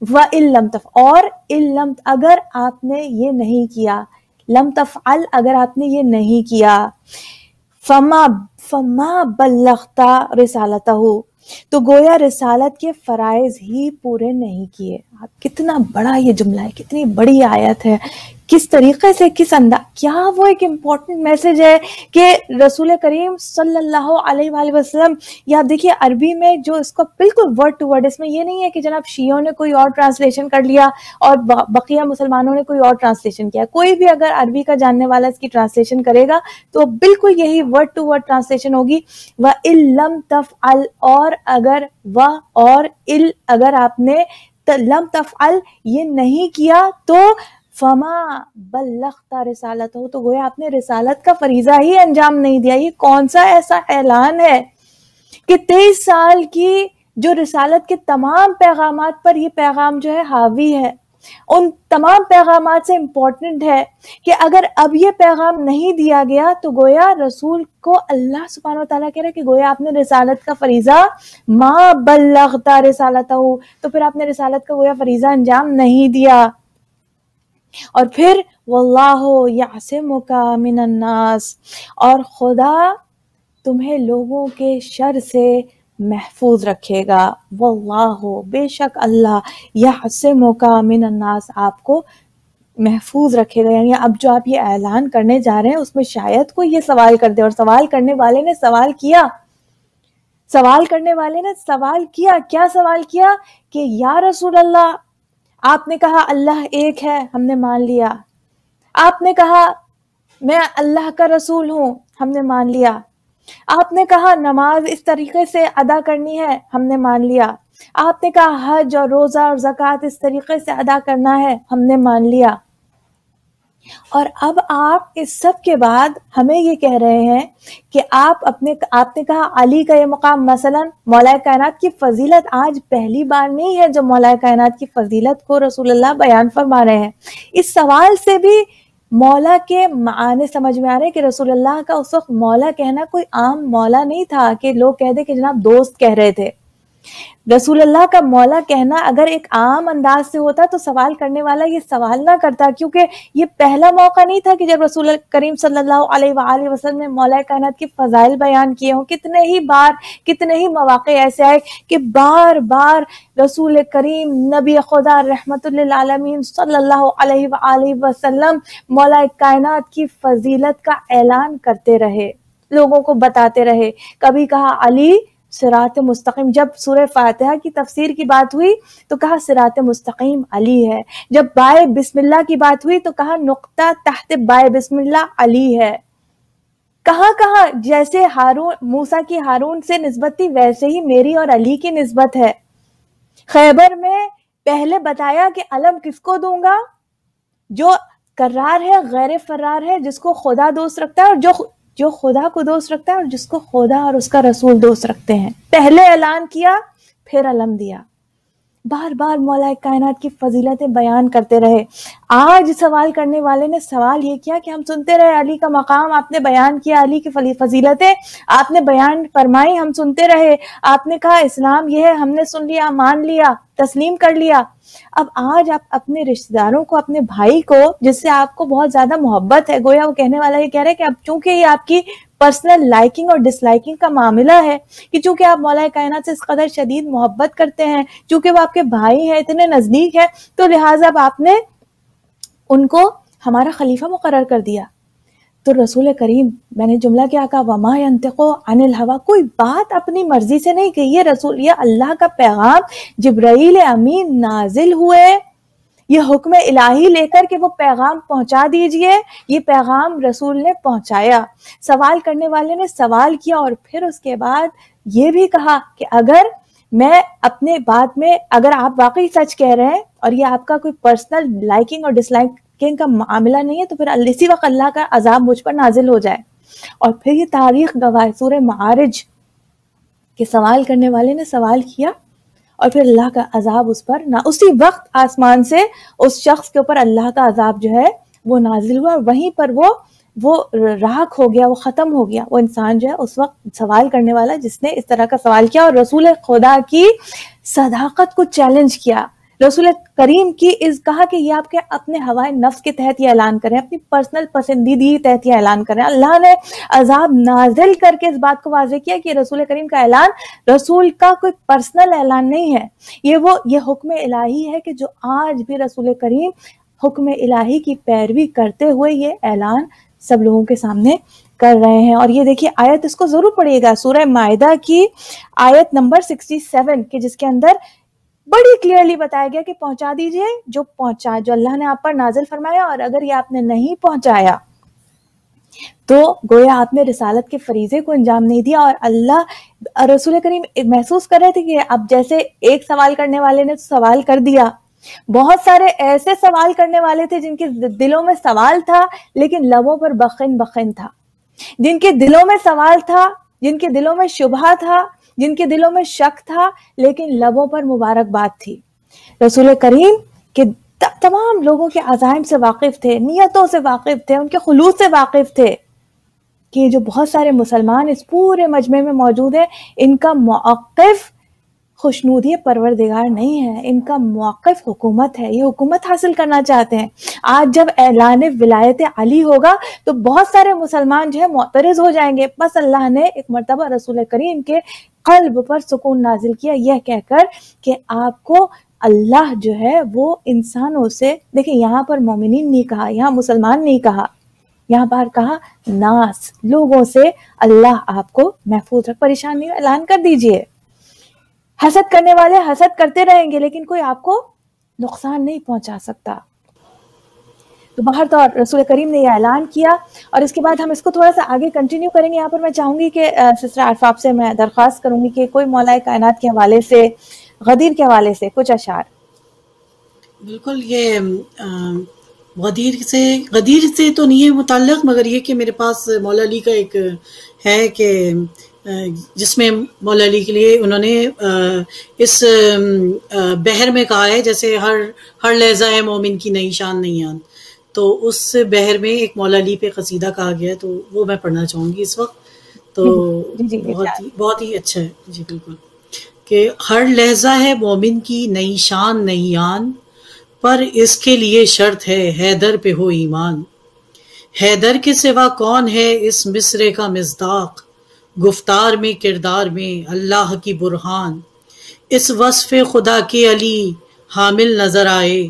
Speaker 1: وَإِن لَّمْ تَفْعَلْ، اور إِن لَّمْ، اگر آپ نے یہ نہیں کیا، لم تفعل، اگر آپ نے یہ نہیں کیا، فما بلغت رسالتہ، تو گویا رسالت کے فرائض ہی پورے نہیں کیے۔ کتنا بڑا یہ جملہ ہے، کتنی بڑی آیت ہے، کس طریقے سے، کس انداز، کیا وہ ایک امپورٹنٹ میسج ہے کہ رسول کریم صلی اللہ علیہ وآلہ وسلم، یا دیکھیے عربی میں جو اس کو بالکل ورڈ ٹو ورڈ، اس میں یہ نہیں ہے کہ جناب شیعوں نے کوئی اور ٹرانسلیشن کر لیا اور بقیہ مسلمانوں نے کوئی اور ٹرانسلیشن کیا، کوئی بھی اگر عربی کا جاننے والا اس کی ٹرانسلیشن کرے گا تو بالکل یہی ورڈ ٹو ورڈ ٹرانسلیشن ہوگی، وَإِن لَّمْ تَفْعَلْ، اور اگر، اور اگر آپ نے لم تفعل یہ نہیں کیا تو فما بلغت رسالتہ، تو گویا آپ نے رسالت کا فریضہ ہی انجام نہیں دیا۔ یہ کون سا ایسا اعلان ہے کہ 23 سال کی جو رسالت کے تمام پیغامات پر یہ پیغام جو ہے حاوی ہے، ان تمام پیغامات سے امپورٹنٹ ہے کہ اگر اب یہ پیغام نہیں دیا گیا تو گویا رسول کو اللہ سبحانہ و تعالیٰ کہہ رہے کہ گویا آپ نے رسالت کا فریضہ ما بلغت رسالتہ، تو پھر آپ نے رسالت کا گویا فریضہ انجام نہیں دیا۔ اور پھر واللہ یعصمک من الناس، اور خدا تمہیں لوگوں کے شر سے محفوظ رکھے گا، واللہ، بے شک اللہ، یعصمک من الناس، آپ کو محفوظ رکھے گا۔ یعنی اب جو آپ یہ اعلان کرنے جا رہے ہیں اس میں شاید کوئی یہ سوال کر دے، اور سوال کرنے والے نے سوال کیا، کیا سوال کیا کہ یا رسول اللہ، آپ نے کہا اللہ ایک ہے، ہم نے مان لیا، آپ نے کہا میں اللہ کا رسول ہوں، ہم نے مان لیا، آپ نے کہا نماز اس طریقے سے ادا کرنی ہے، ہم نے مان لیا، آپ نے کہا حج اور روزہ اور زکوٰۃ اس طریقے سے ادا کرنا ہے، ہم نے مان لیا، اور اب آپ اس سب کے بعد ہمیں یہ کہہ رہے ہیں کہ آپ نے کہا علی کا یہ مقام، مثلا مولا کائنات کی فضیلت آج پہلی بار نہیں ہے جب مولا کائنات کی فضیلت کو رسول اللہ بیان فرما رہے ہیں۔ اس سوال سے بھی مولا کے معنی سمجھ میں آ رہے ہیں کہ رسول اللہ کا اس وقت مولا کہنا کوئی عام مولا نہیں تھا کہ لوگ کہہ دیں کہ جناب دوست کہہ رہے تھے۔ رسول اللہ کا مولا کہنا اگر ایک عام انداز سے ہوتا تو سوال کرنے والا یہ سوال نہ کرتا، کیونکہ یہ پہلا موقع نہیں تھا کہ جب رسول کریم صلی اللہ علیہ وآلہ وسلم نے مولا کائنات کی فضائل بیان کیے ہوں۔ کتنے ہی بار، کتنے ہی مواقع ایسے آئے کہ بار بار رسول کریم نبی خدا رحمت للعالمین صلی اللہ علیہ وآلہ وسلم مولا کائنات کی فضیلت کا اعلان کرتے رہے، لوگوں کو بتاتے رہے۔ کبھی کہا علی صراط مستقیم، جب سورہ فاتحہ کی تفسیر کی بات ہوئی تو کہا صراط مستقیم علی ہے، جب بائے بسم اللہ کی بات ہوئی تو کہا نقطہ تحت بائے بسم اللہ علی ہے۔ کہاں جیسے موسیٰ کی ہارون سے نسبت تھی ویسے ہی میری اور علی کی نسبت ہے۔ خیبر میں پہلے بتایا کہ علم کس کو دوں گا، جو کرار ہے، غیر فرار ہے، جس کو خدا دوست رکھتا ہے اور جو خدا کو دوست رکھتا ہے اور جس کو خدا اور اس کا رسول دوست رکھتے ہیں. پہلے اعلان کیا پھر علم دیا، بار بار مولا کائنات کی فضیلتیں بیان کرتے رہے. آج سوال کرنے والے نے سوال یہ کیا کہ ہم سنتے رہے علی کا مقام، آپ نے بیان کیا علی کی فضیلتیں، آپ نے بیان فرمائی، ہم سنتے رہے، آپ نے کہا اسلام یہ ہے، ہم نے سن لیا، مان لیا، تسلیم کر لیا. اب آج آپ اپنے رشتہ داروں کو، اپنے بھائی کو جس سے آپ کو بہت زیادہ محبت ہے، گویا وہ کہنے والا یہ کہہ رہے کہ اب چونکہ یہ آپ کی پرسنل لائکنگ اور ڈس لائکنگ کا معاملہ ہے، کہ چونکہ آپ مولا کائنات سے اس قدر شدید محبت کرتے ہیں، چونکہ وہ آپ کے بھائی ہیں، اتنے نزدیک ہیں، تو لہٰذا اب آپ نے ان کو ہمارا خلیفہ مقرر کر دیا. تو رسول کریم، میں نے جملہ کیا کہا، وما ينطق عن الهوى، کوئی بات اپنی مرضی سے نہیں کہی. یہ اللہ کا پیغام جبرائیل امین نازل ہوئے، یہ حکم الہی لے کر کہ وہ پیغام پہنچا دیجئے، یہ پیغام رسول نے پہنچایا. سوال کرنے والے نے سوال کیا اور پھر اس کے بعد یہ بھی کہا کہ اگر میں اپنے بات میں، اگر آپ واقعی سچ کہہ رہے ہیں اور یہ آپ کا کوئی پرسنل لائکنگ اور ڈس لائکنگ کا معاملہ نہیں ہے، تو پھر اسی وقت اللہ کا عذاب مجھ پر نازل ہو جائے. اور پھر یہ تاریخ گواہ ہے، سورہ معارج کہ سوال کرنے والے نے سوال کیا اور پھر اللہ کا عذاب اس پر اسی وقت آسمان سے اس شخص کے اوپر اللہ کا عذاب جو ہے وہ نازل ہوا، اور وہیں پر وہ راکھ ہو گیا، وہ ختم ہو گیا. وہ انسان جو ہے اس وقت سوال کرنے والا جس نے اس طرح کا سوال کیا اور رسول خدا کی صداقت کو چیلنج کیا، رسول کریم کی کہا کہ یہ آپ کے اپنے ہوائے نفس کے تحت یہ اعلان کریں، اپنی پرسنل پسندیدگی کے تحت یہ اعلان کریں. اللہ نے عذاب نازل کر کے اس بات کو واضح کیا کہ رسول کریم کا اعلان رسول کا کوئی پرسنل اعلان نہیں ہے، یہ حکم الہی ہے کہ جو آج بھی رسول کریم حکم الہی کی پیروی کرتے ہوئے یہ اعلان سب لوگوں کے سامنے کر رہے ہیں. اور یہ دیکھیے آیت، اس کو ضرور پڑھیے گا، سورہ مائدہ کی آیت نمبر 67 کہ جس کے اندر بڑی کلیئرلی بتایا گیا کہ پہنچا دیجئے جو اللہ نے آپ پر نازل فرمایا، اور اگر یہ آپ نے نہیں پہنچایا تو گویا آپ نے رسالت کے فریضے کو انجام نہیں دیا. اور اللہ رسول کریم محسوس کر رہے تھے کہ اب جیسے ایک سوال کرنے والے نے سوال کر دیا، بہت سارے ایسے سوال کرنے والے تھے جن کے دلوں میں سوال تھا لیکن لبوں پر بخن تھا، جن کے دلوں میں سوال تھا، جن کے دلوں میں شبہہ تھا، جن کے دلوں میں شک تھا، لیکن لبوں پر مبارکباد تھی. رسول کریم کے تمام لوگوں کے عزائم سے واقف تھے، نیتوں سے واقف تھے، ان کے خلوص سے واقف تھے کہ جو بہت سارے مسلمان اس پورے مجمع میں موجود ہیں، ان کا موقف خوشنودی پروردگار نہیں ہے، ان کا موقف حکومت ہے، یہ حکومت حاصل کرنا چاہتے ہیں. آج جب اعلان ولایت علی ہوگا تو بہت سارے مسلمان جو ہے معترض ہو جائیں گے. بس اللہ نے ایک مرتبہ رسول کریم کے قلب پر سکون نازل کیا یہ کہہ کر کہ آپ کو اللہ جو ہے وہ انسانوں سے، دیکھیں یہاں پر مومنین نہیں کہا، یہاں مسلمان نہیں کہا، یہاں پر کہا ناس، لوگوں سے اللہ آپ کو محفوظ رکھ، پریشان نہیں، اعلان کر دیجئے. حسد کرنے والے حسد کرتے رہیں گے لیکن کوئی آپ کو نقصان نہیں پہنچا سکتا. تو باہر تو رسول کریم نے یہ اعلان کیا اور اس کے بعد ہم اس کو تھوڑا سا آگے کنٹینیو کریں گے. یہاں پر میں چاہوں گی کہ سسٹر عارفہ آپ سے میں درخواست کروں گی کہ کوئی مولا کائنات کے حوالے سے، غدیر کے حوالے سے کچھ اشعار.
Speaker 2: بالکل، یہ غدیر سے تو نہیں ہے متعلق، مگر یہ کہ میرے پاس مولا علی کا ایک ہے کہ جس میں مولا علی کے لیے انہوں نے اس بحر میں کہا ہے جیسے ہر لہجہ ہے مومن کی نئی شان نئی آن، تو اس بحر میں ایک مولا علی پہ قصیدہ کہا گیا ہے، تو وہ میں پڑھنا چاہوں گی اس وقت. تو بہت ہی اچھا ہے جی، بالکل، کہ ہر لہجہ ہے مومن کی نئی شان نئی آن، پر اس کے لیے شرط ہے حیدر پہ ہو ایمان. حیدر کے سوا کون ہے اس مصرے کا مصداق، گفتار میں کردار میں اللہ کی برہان. اس وصف خدا کے علی حامل نظر آئے،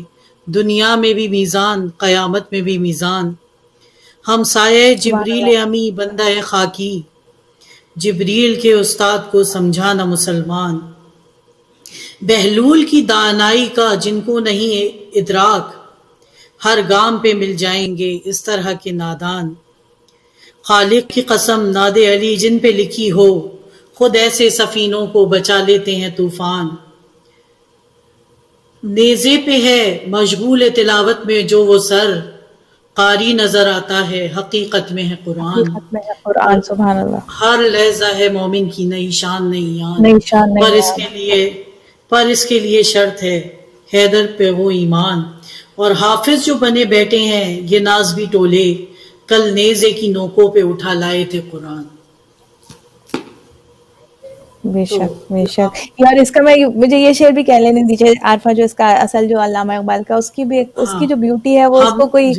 Speaker 2: دنیا میں بھی میزان قیامت میں بھی میزان. ہم سایہ جبریل امی بندہ خاکی، جبریل کے استاد کو سمجھانا مسلمان. بہلول کی دانائی کا جن کو نہیں ادراک، ہر گام پہ مل جائیں گے اس طرح کے نادان. خالق کی قسم ناد علی جن پہ لکھی ہو، خود ایسے سفینوں کو بچا لیتے ہیں طوفان. نیزے پہ ہے مشغول تلاوت میں جو وہ سر، قاری نظر آتا ہے حقیقت میں ہے قرآن،
Speaker 1: حقیقت میں ہے قرآن. سبحان اللہ.
Speaker 2: ہر لہجہ ہے مومن کی نئی شان نئی آن،
Speaker 1: نئی شان
Speaker 2: پر
Speaker 1: نئی
Speaker 2: اس کے لیے شرط ہے حیدر پہ وہ ایمان. اور حافظ جو بنے بیٹھے ہیں یہ ناز بھی ٹولے، کل نیزے کی نوکوں پہ اٹھا لائے تھے قرآن.
Speaker 1: بے شک بے شک یار. اس کا مجھے یہ شعر بھی کہہ لینے دیجیے عارفہ، جو اس کا اصل جو علامہ اقبال کا، اس کی بھی اس کی جو بیوٹی ہے وہ اس کو کوئی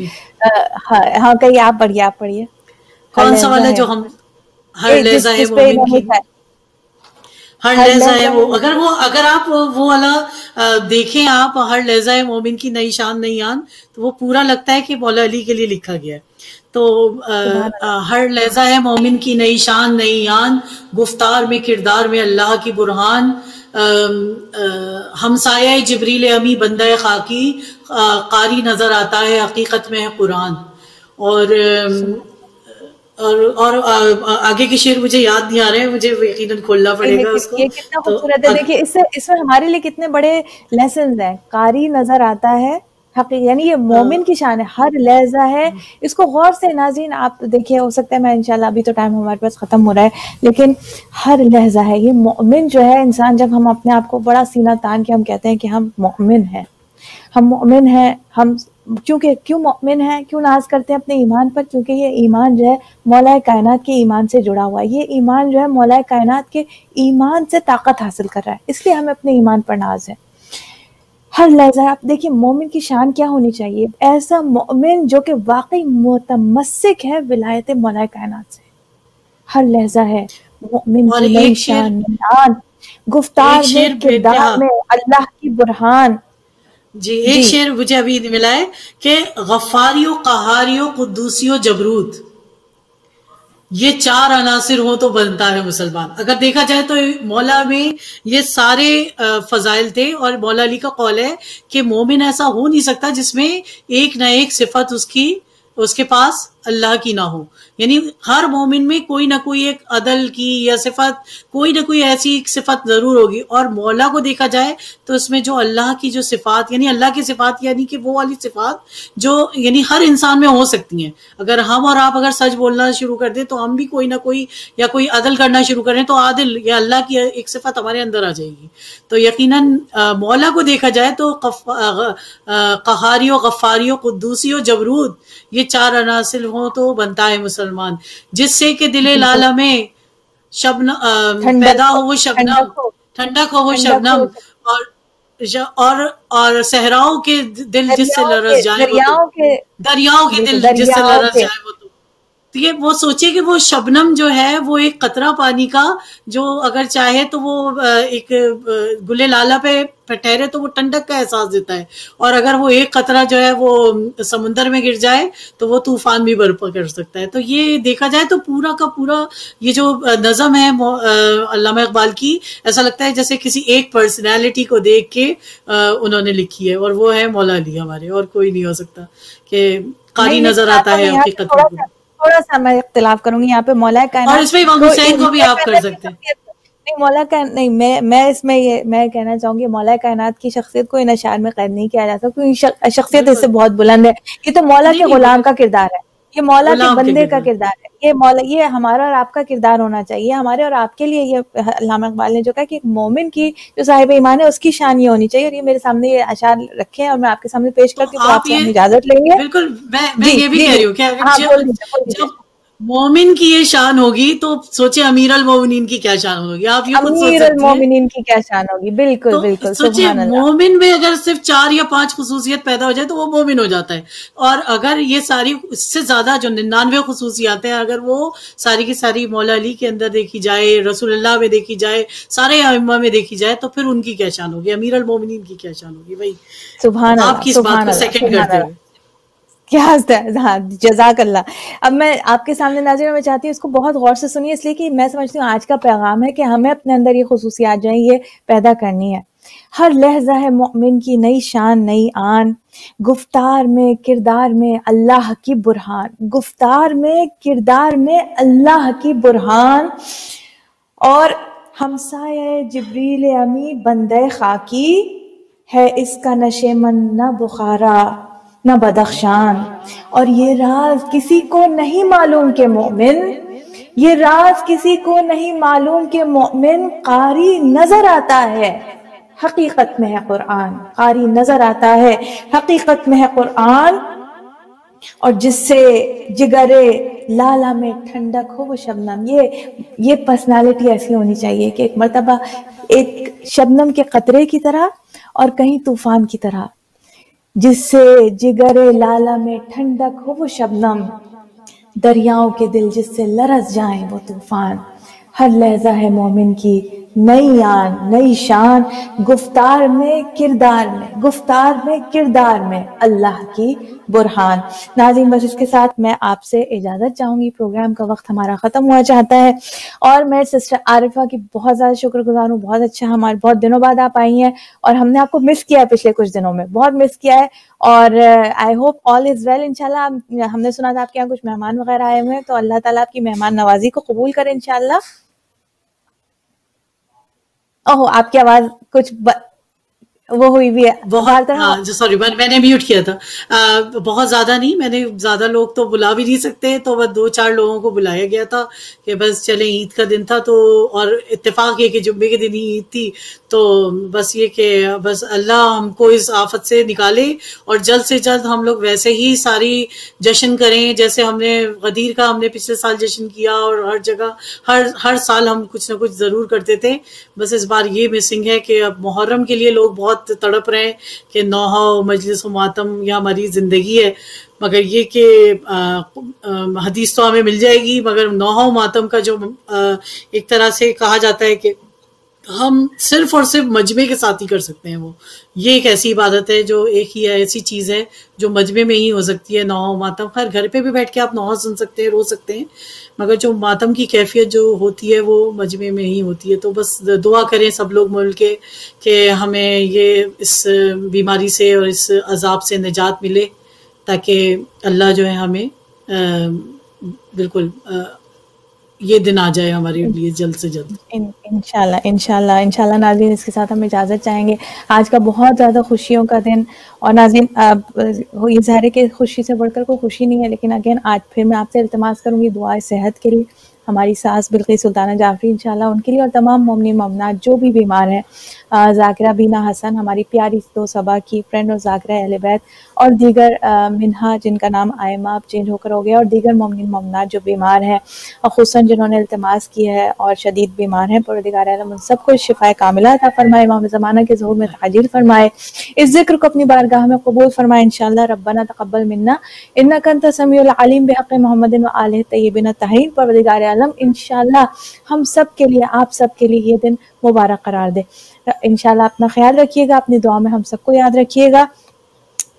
Speaker 1: ہاں کہیں آپ پڑھیے.
Speaker 2: کون سا والا جو ہم ہر لہجہ ہے مومن کی، ہر لہجہ ہے وہ، اگر آپ وہ والا دیکھیں آپ، ہر لہجہ ہے مومن کی نئی شان نئی آن، تو وہ پورا لگتا ہے کہ مولا علی کے لیے لکھا گیا ہے. تو ہر لہجہ ہے مومن کی نئی شان نئی آن، گفتار میں کردار میں اللہ کی برہان. ہمسایہ جبریل امی بندہ خاکی، قاری نظر آتا ہے حقیقت میں ہے قرآن. اور آگے کے شعر مجھے یاد نہیں آ رہے ہیں، مجھے یقیناً کھولنا پڑے گا اس کو.
Speaker 1: یہ کتنا خوبصورت ہے. دیکھیے اس میں ہمارے لیے کتنے بڑے لیسنز ہیں. قاری نظر آتا ہے یعنی یہ مومن کی شان ہے، ہر لہجہ ہے. اس کو غور سے ناظرین آپ دیکھیے، ہو سکتا ہے میں انشاءاللہ، ابھی تو ٹائم ہمارے پاس ختم ہو رہا ہے، لیکن ہر لہجہ ہے. یہ مومن جو ہے انسان، جب ہم اپنے آپ کو بڑا سینہ تان کے ہم کہتے ہیں کہ ہم مومن ہیں، ہم مومن ہیں، ہم کیوں مومن ہیں، کیوں ناز کرتے ہیں اپنے ایمان پر؟ کیونکہ یہ ایمان جو ہے مولا کائنات کے ایمان سے جڑا ہوا ہے. یہ ایمان جو ہے مولا کائنات کے ایمان سے طاقت حاصل کر رہا ہے، اس لیے ہمیں اپنے ایمان پر ناز ہے. ہر لہجہ آپ دیکھیں مومن کی شان کیا ہونی چاہیے. ایسا مومن جو کہ واقعی متمسک ہے ولایت مولا کائنات سے. ہر لہجہ ہے مومن کی نئی شان نان، گفتار میں کردار میں اللہ کی برہان.
Speaker 2: جی ایک شعر مجھے ابھی ملا ہے کہ غفاریو قہاریو قدوسیو جبروت، یہ چار عناصر ہوں تو بنتا ہے مسلمان. اگر دیکھا جائے تو مولا میں یہ سارے فضائل تھے، اور مولا علی کا قول ہے کہ مومن ایسا ہو نہیں سکتا جس میں ایک نہ ایک صفت اس کے پاس اللہ کی نہ ہو. یعنی ہر مومن میں کوئی نہ کوئی ایک عدل کی یا صفت، کوئی نہ کوئی ایسی صفت ضرور ہوگی. اور مولا کو دیکھا جائے تو اس میں جو اللہ کی جو صفات، یعنی اللہ کی صفات، یعنی کہ وہ والی صفات جو یعنی ہر انسان میں ہو سکتی ہیں. اگر ہم اور آپ اگر سچ بولنا شروع کر دیں تو ہم بھی کوئی نہ کوئی یا کوئی عدل کرنا شروع کریں تو عادل یا اللہ کی ایک صفت ہمارے اندر آ جائے گی. تو یقیناً مولا کو دیکھا جائے تو قہاری و غفاری و قدوسی و جبروت، یہ چار عناصر ہوں تو بنتا ہے مسلمان. جس سے کہ دل لالہ میں پیدا ہو وہ شبنم، ٹھنڈک ہو وہ شبنم، اور صحراؤں کے دل جس سے لرز جائے، دریاؤں کے دل جس سے لرز جائے وہ تو یہ وہ سوچے کہ وہ شبنم جو ہے وہ ایک قطرہ پانی کا جو اگر چاہے تو وہ ایک گلے لالہ پہ ٹھہرے تو وہ ٹھنڈک کا احساس دیتا ہے، اور اگر وہ ایک قطرہ جو ہے وہ سمندر میں گر جائے تو وہ طوفان بھی برپا کر سکتا ہے. تو یہ دیکھا جائے تو پورا کا پورا یہ جو نظم ہے علامہ اقبال کی، ایسا لگتا ہے جیسے کسی ایک پرسنالٹی کو دیکھ کے انہوں نے لکھی ہے، اور وہ ہے مولا علی ہمارے، اور کوئی نہیں ہو سکتا. کہ قاری نظر آتا ہے حقیقت میں.
Speaker 1: تھوڑا سا میں اختلاف کروں گی یہاں پہ. مولا کائنات،
Speaker 2: اور اس میں امام حسین کو بھی آپ کر سکتے ہیں.
Speaker 1: نہیں مولا نہیں، میں اس میں یہ میں کہنا چاہوں گی مولا کائنات کی شخصیت کو ان اشعار میں قید نہیں کیا جا سکتا، کیونکہ شخصیت اس سے بہت بلند ہے. یہ تو مولا کے غلام کا کردار ہے، یہ مولا کے بندے کا کردار ہے. یہ مولا، یہ ہمارا اور آپ کا کردار ہونا چاہیے. ہمارے اور آپ کے لیے یہ علامہ اقبال نے جو کہا کہ مومن کی جو صاحب ایمان ہے اس کی شان یہ ہونی چاہیے. اور یہ میرے سامنے یہ اشعار رکھے ہیں اور میں آپ کے سامنے پیش کرتی ہوں، تو آپ سے ہم اجازت لیں گے.
Speaker 2: بالکل میں یہ بھی کہہ رہی ہوں کہ جب مومن کی یہ شان ہوگی تو سوچے امیر المومنین کی کیا شان ہوگی. آپ یہ خود سوچ سکتے ہیں
Speaker 1: امیر المومنین کی کیا شان ہوگی. بالکل بالکل.
Speaker 2: سوچے مومن میں اگر صرف 4 یا 5 خصوصیت پیدا ہو جائے تو وہ مومن ہو جاتا ہے. اور اگر یہ ساری اس سے زیادہ جو 99 خصوصیات ہیں اگر وہ ساری کی ساری مولا علی کے اندر دیکھی جائے، رسول اللہ میں دیکھی جائے، سارے ائمہ میں دیکھی جائے، تو پھر ان کی کیا شان ہوگی، امیر المومنین کی کیا شان ہوگی. بھائی
Speaker 1: سبحان اللہ،
Speaker 2: آپ کی اس بات کو سیکنڈ کرتے ہوئے
Speaker 1: کیا ہاں جزاک اللہ. اب میں آپ کے سامنے ناظرین میں چاہتی ہوں اس کو بہت غور سے سنیے، اس لیے کہ میں سمجھتی ہوں آج کا پیغام ہے کہ ہمیں اپنے اندر یہ خصوصیات جو ہیں یہ پیدا کرنی ہے. ہر لہجہ ہے مومن کی نئی شان نئی آن، گفتار میں کردار میں اللہ کی برہان، گفتار میں کردار میں اللہ کی برہان. اور ہمسایہ جبریل امی بندے خاکی ہے، اس کا نشے من نہ بخارا، نہ بدخشان، اور یہ راز کسی کو نہیں معلوم کہ مومن، یہ راز کسی کو نہیں معلوم کہ مومن قاری نظر آتا ہے حقیقت میں ہے قرآن، قاری نظر آتا ہے حقیقت میں ہے قرآن، اور جس سے جگرے لالا میں ٹھنڈک ہو وہ شبنم۔ یہ پرسنالٹی ایسی ہونی چاہیے کہ ایک مرتبہ ایک شبنم کے قطرے کی طرح اور کہیں طوفان کی طرح، جس سے جگرے لالا میں ٹھنڈک ہو وہ شبنم، دریاؤں کے دل جس سے لرز جائیں وہ طوفان۔ ہر لہجہ ہے مومن کی نئی آن نئی شان، گفتار میں کردار میں، گفتار میں کردار میں اللہ کی برہان۔ ناظرین بس اس کے ساتھ میں آپ سے اجازت چاہوں گی، پروگرام کا وقت ہمارا ختم ہوا چاہتا ہے، اور میں سسٹر عارفہ کی بہت زیادہ شکر گزار ہوں، بہت اچھا، ہمارے بہت دنوں بعد آپ آئی ہیں اور ہم نے آپ کو مس کیا ہے، پچھلے کچھ دنوں میں بہت مس کیا ہے، اور I hope all is well انشاءاللہ۔ ہم نے سنا تھا آپ کے یہاں کچھ مہمان وغیرہ آئے ہوئے ہیں، تو اللہ تعالیٰ آپ کی مہمان نوازی کو قبول کرے انشاءاللہ۔ اوہ آپ کی آواز کچھ وہ ہوئی بھی ہے
Speaker 2: بہت، ہاں سوری میں نے میوٹ کیا تھا، بہت زیادہ نہیں، میں نے زیادہ لوگ تو بلا بھی نہیں سکتے، تو بس 2-4 لوگوں کو بلایا گیا تھا کہ بس چلیں عید کا دن تھا تو، اور اتفاق یہ کہ جمعے کے دن ہی عید تھی، تو بس یہ کہ بس اللہ ہم کو اس آفت سے نکالے اور جلد سے جلد ہم لوگ ویسے ہی ساری جشن کریں جیسے ہم نے غدیر کا ہم نے پچھلے سال جشن کیا، اور ہر جگہ ہر سال ہم کچھ نہ کچھ ضرور کرتے تھے۔ بس اس بار یہ مسنگ ہے کہ اب محرم کے لیے لوگ بہت تڑپ رہے ہیں کہ نوحہ مجلس و ماتم یہ ہماری زندگی ہے، مگر یہ کہ حدیث تو ہمیں مل جائے گی، مگر نوحہ و ماتم کا جو ایک طرح سے کہا جاتا ہے کہ ہم صرف اور صرف مجمع کے ساتھ ہی کر سکتے ہیں، وہ یہ ایک ایسی عبادت ہے جو ایک ہی ایسی چیز ہے جو مجمع میں ہی ہو سکتی ہے، نوحہ و ماتم۔ خیر گھر پہ بھی بیٹھ کے آپ نوحہ سن سکتے ہیں، رو سکتے ہیں، مگر جو ماتم کی کیفیت جو ہوتی ہے وہ مجمع میں ہی ہوتی ہے۔ تو بس دعا کریں سب لوگ مل کے کہ ہمیں یہ اس بیماری سے اور اس عذاب سے نجات ملے، تاکہ اللہ جو ہے ہمیں بالکل یہ دن آ جائے ہمارے لیے جلد سے جلد
Speaker 1: انشاءاللہ۔ ناظرین اس کے ساتھ ہم اجازت چاہیں گے، آج کا بہت زیادہ خوشیوں کا دن، اور ناظرین یہ ظاہر ہے کہ خوشی سے بڑھ کر کوئی خوشی نہیں ہے، لیکن اگین آج پھر میں آپ سے التماس کروں گی دعائے صحت کے لیے، ہماری ساس بلقیس سلطانہ جعفری انشاءاللہ ان کے لیے، اور تمام مومنین مومنات جو بھی بیمار ہیں، ذاکرہ بینا حسن ہماری پیاری دو صبا کی فرینڈ، اور ذاکرہ اہل بیت، اور دیگر منہا جن کا نام آئمہ اب چینج ہو کر ہو گیا، اور دیگر مومنین مومنات جو بیمار ہیں، اور خصوصاً جنہوں نے التماس کی ہے اور شدید بیمار ہیں، پروردگار عالم ان سب کو شفاء کاملہ عطا فرمائے، امام زمانہ کے ظہور میں تعجیل فرمائے، اس ذکر کو اپنی بارگاہ میں قبول فرمائے انشاءاللہ۔ ربنا تقبل منا انک انت السمیع العلیم بحق محمد و آلہ الطیبین الطاہرین۔ پروردگار عالم انشاءاللہ ہم سب کے لیے، آپ سب کے لیے یہ دن مبارک قرار دے۔ انشاءاللہ اپنا خیال رکھیے گا، اپنی دعا میں ہم سب کو یاد رکھیے گا۔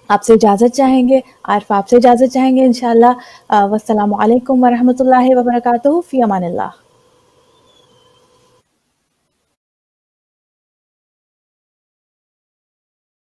Speaker 1: آپ سے اجازت چاہیں گے، عارف آپ سے اجازت چاہیں گے انشاءاللہ۔ والسلام علیکم ورحمۃ اللہ وبرکاتہ، فی امان اللہ۔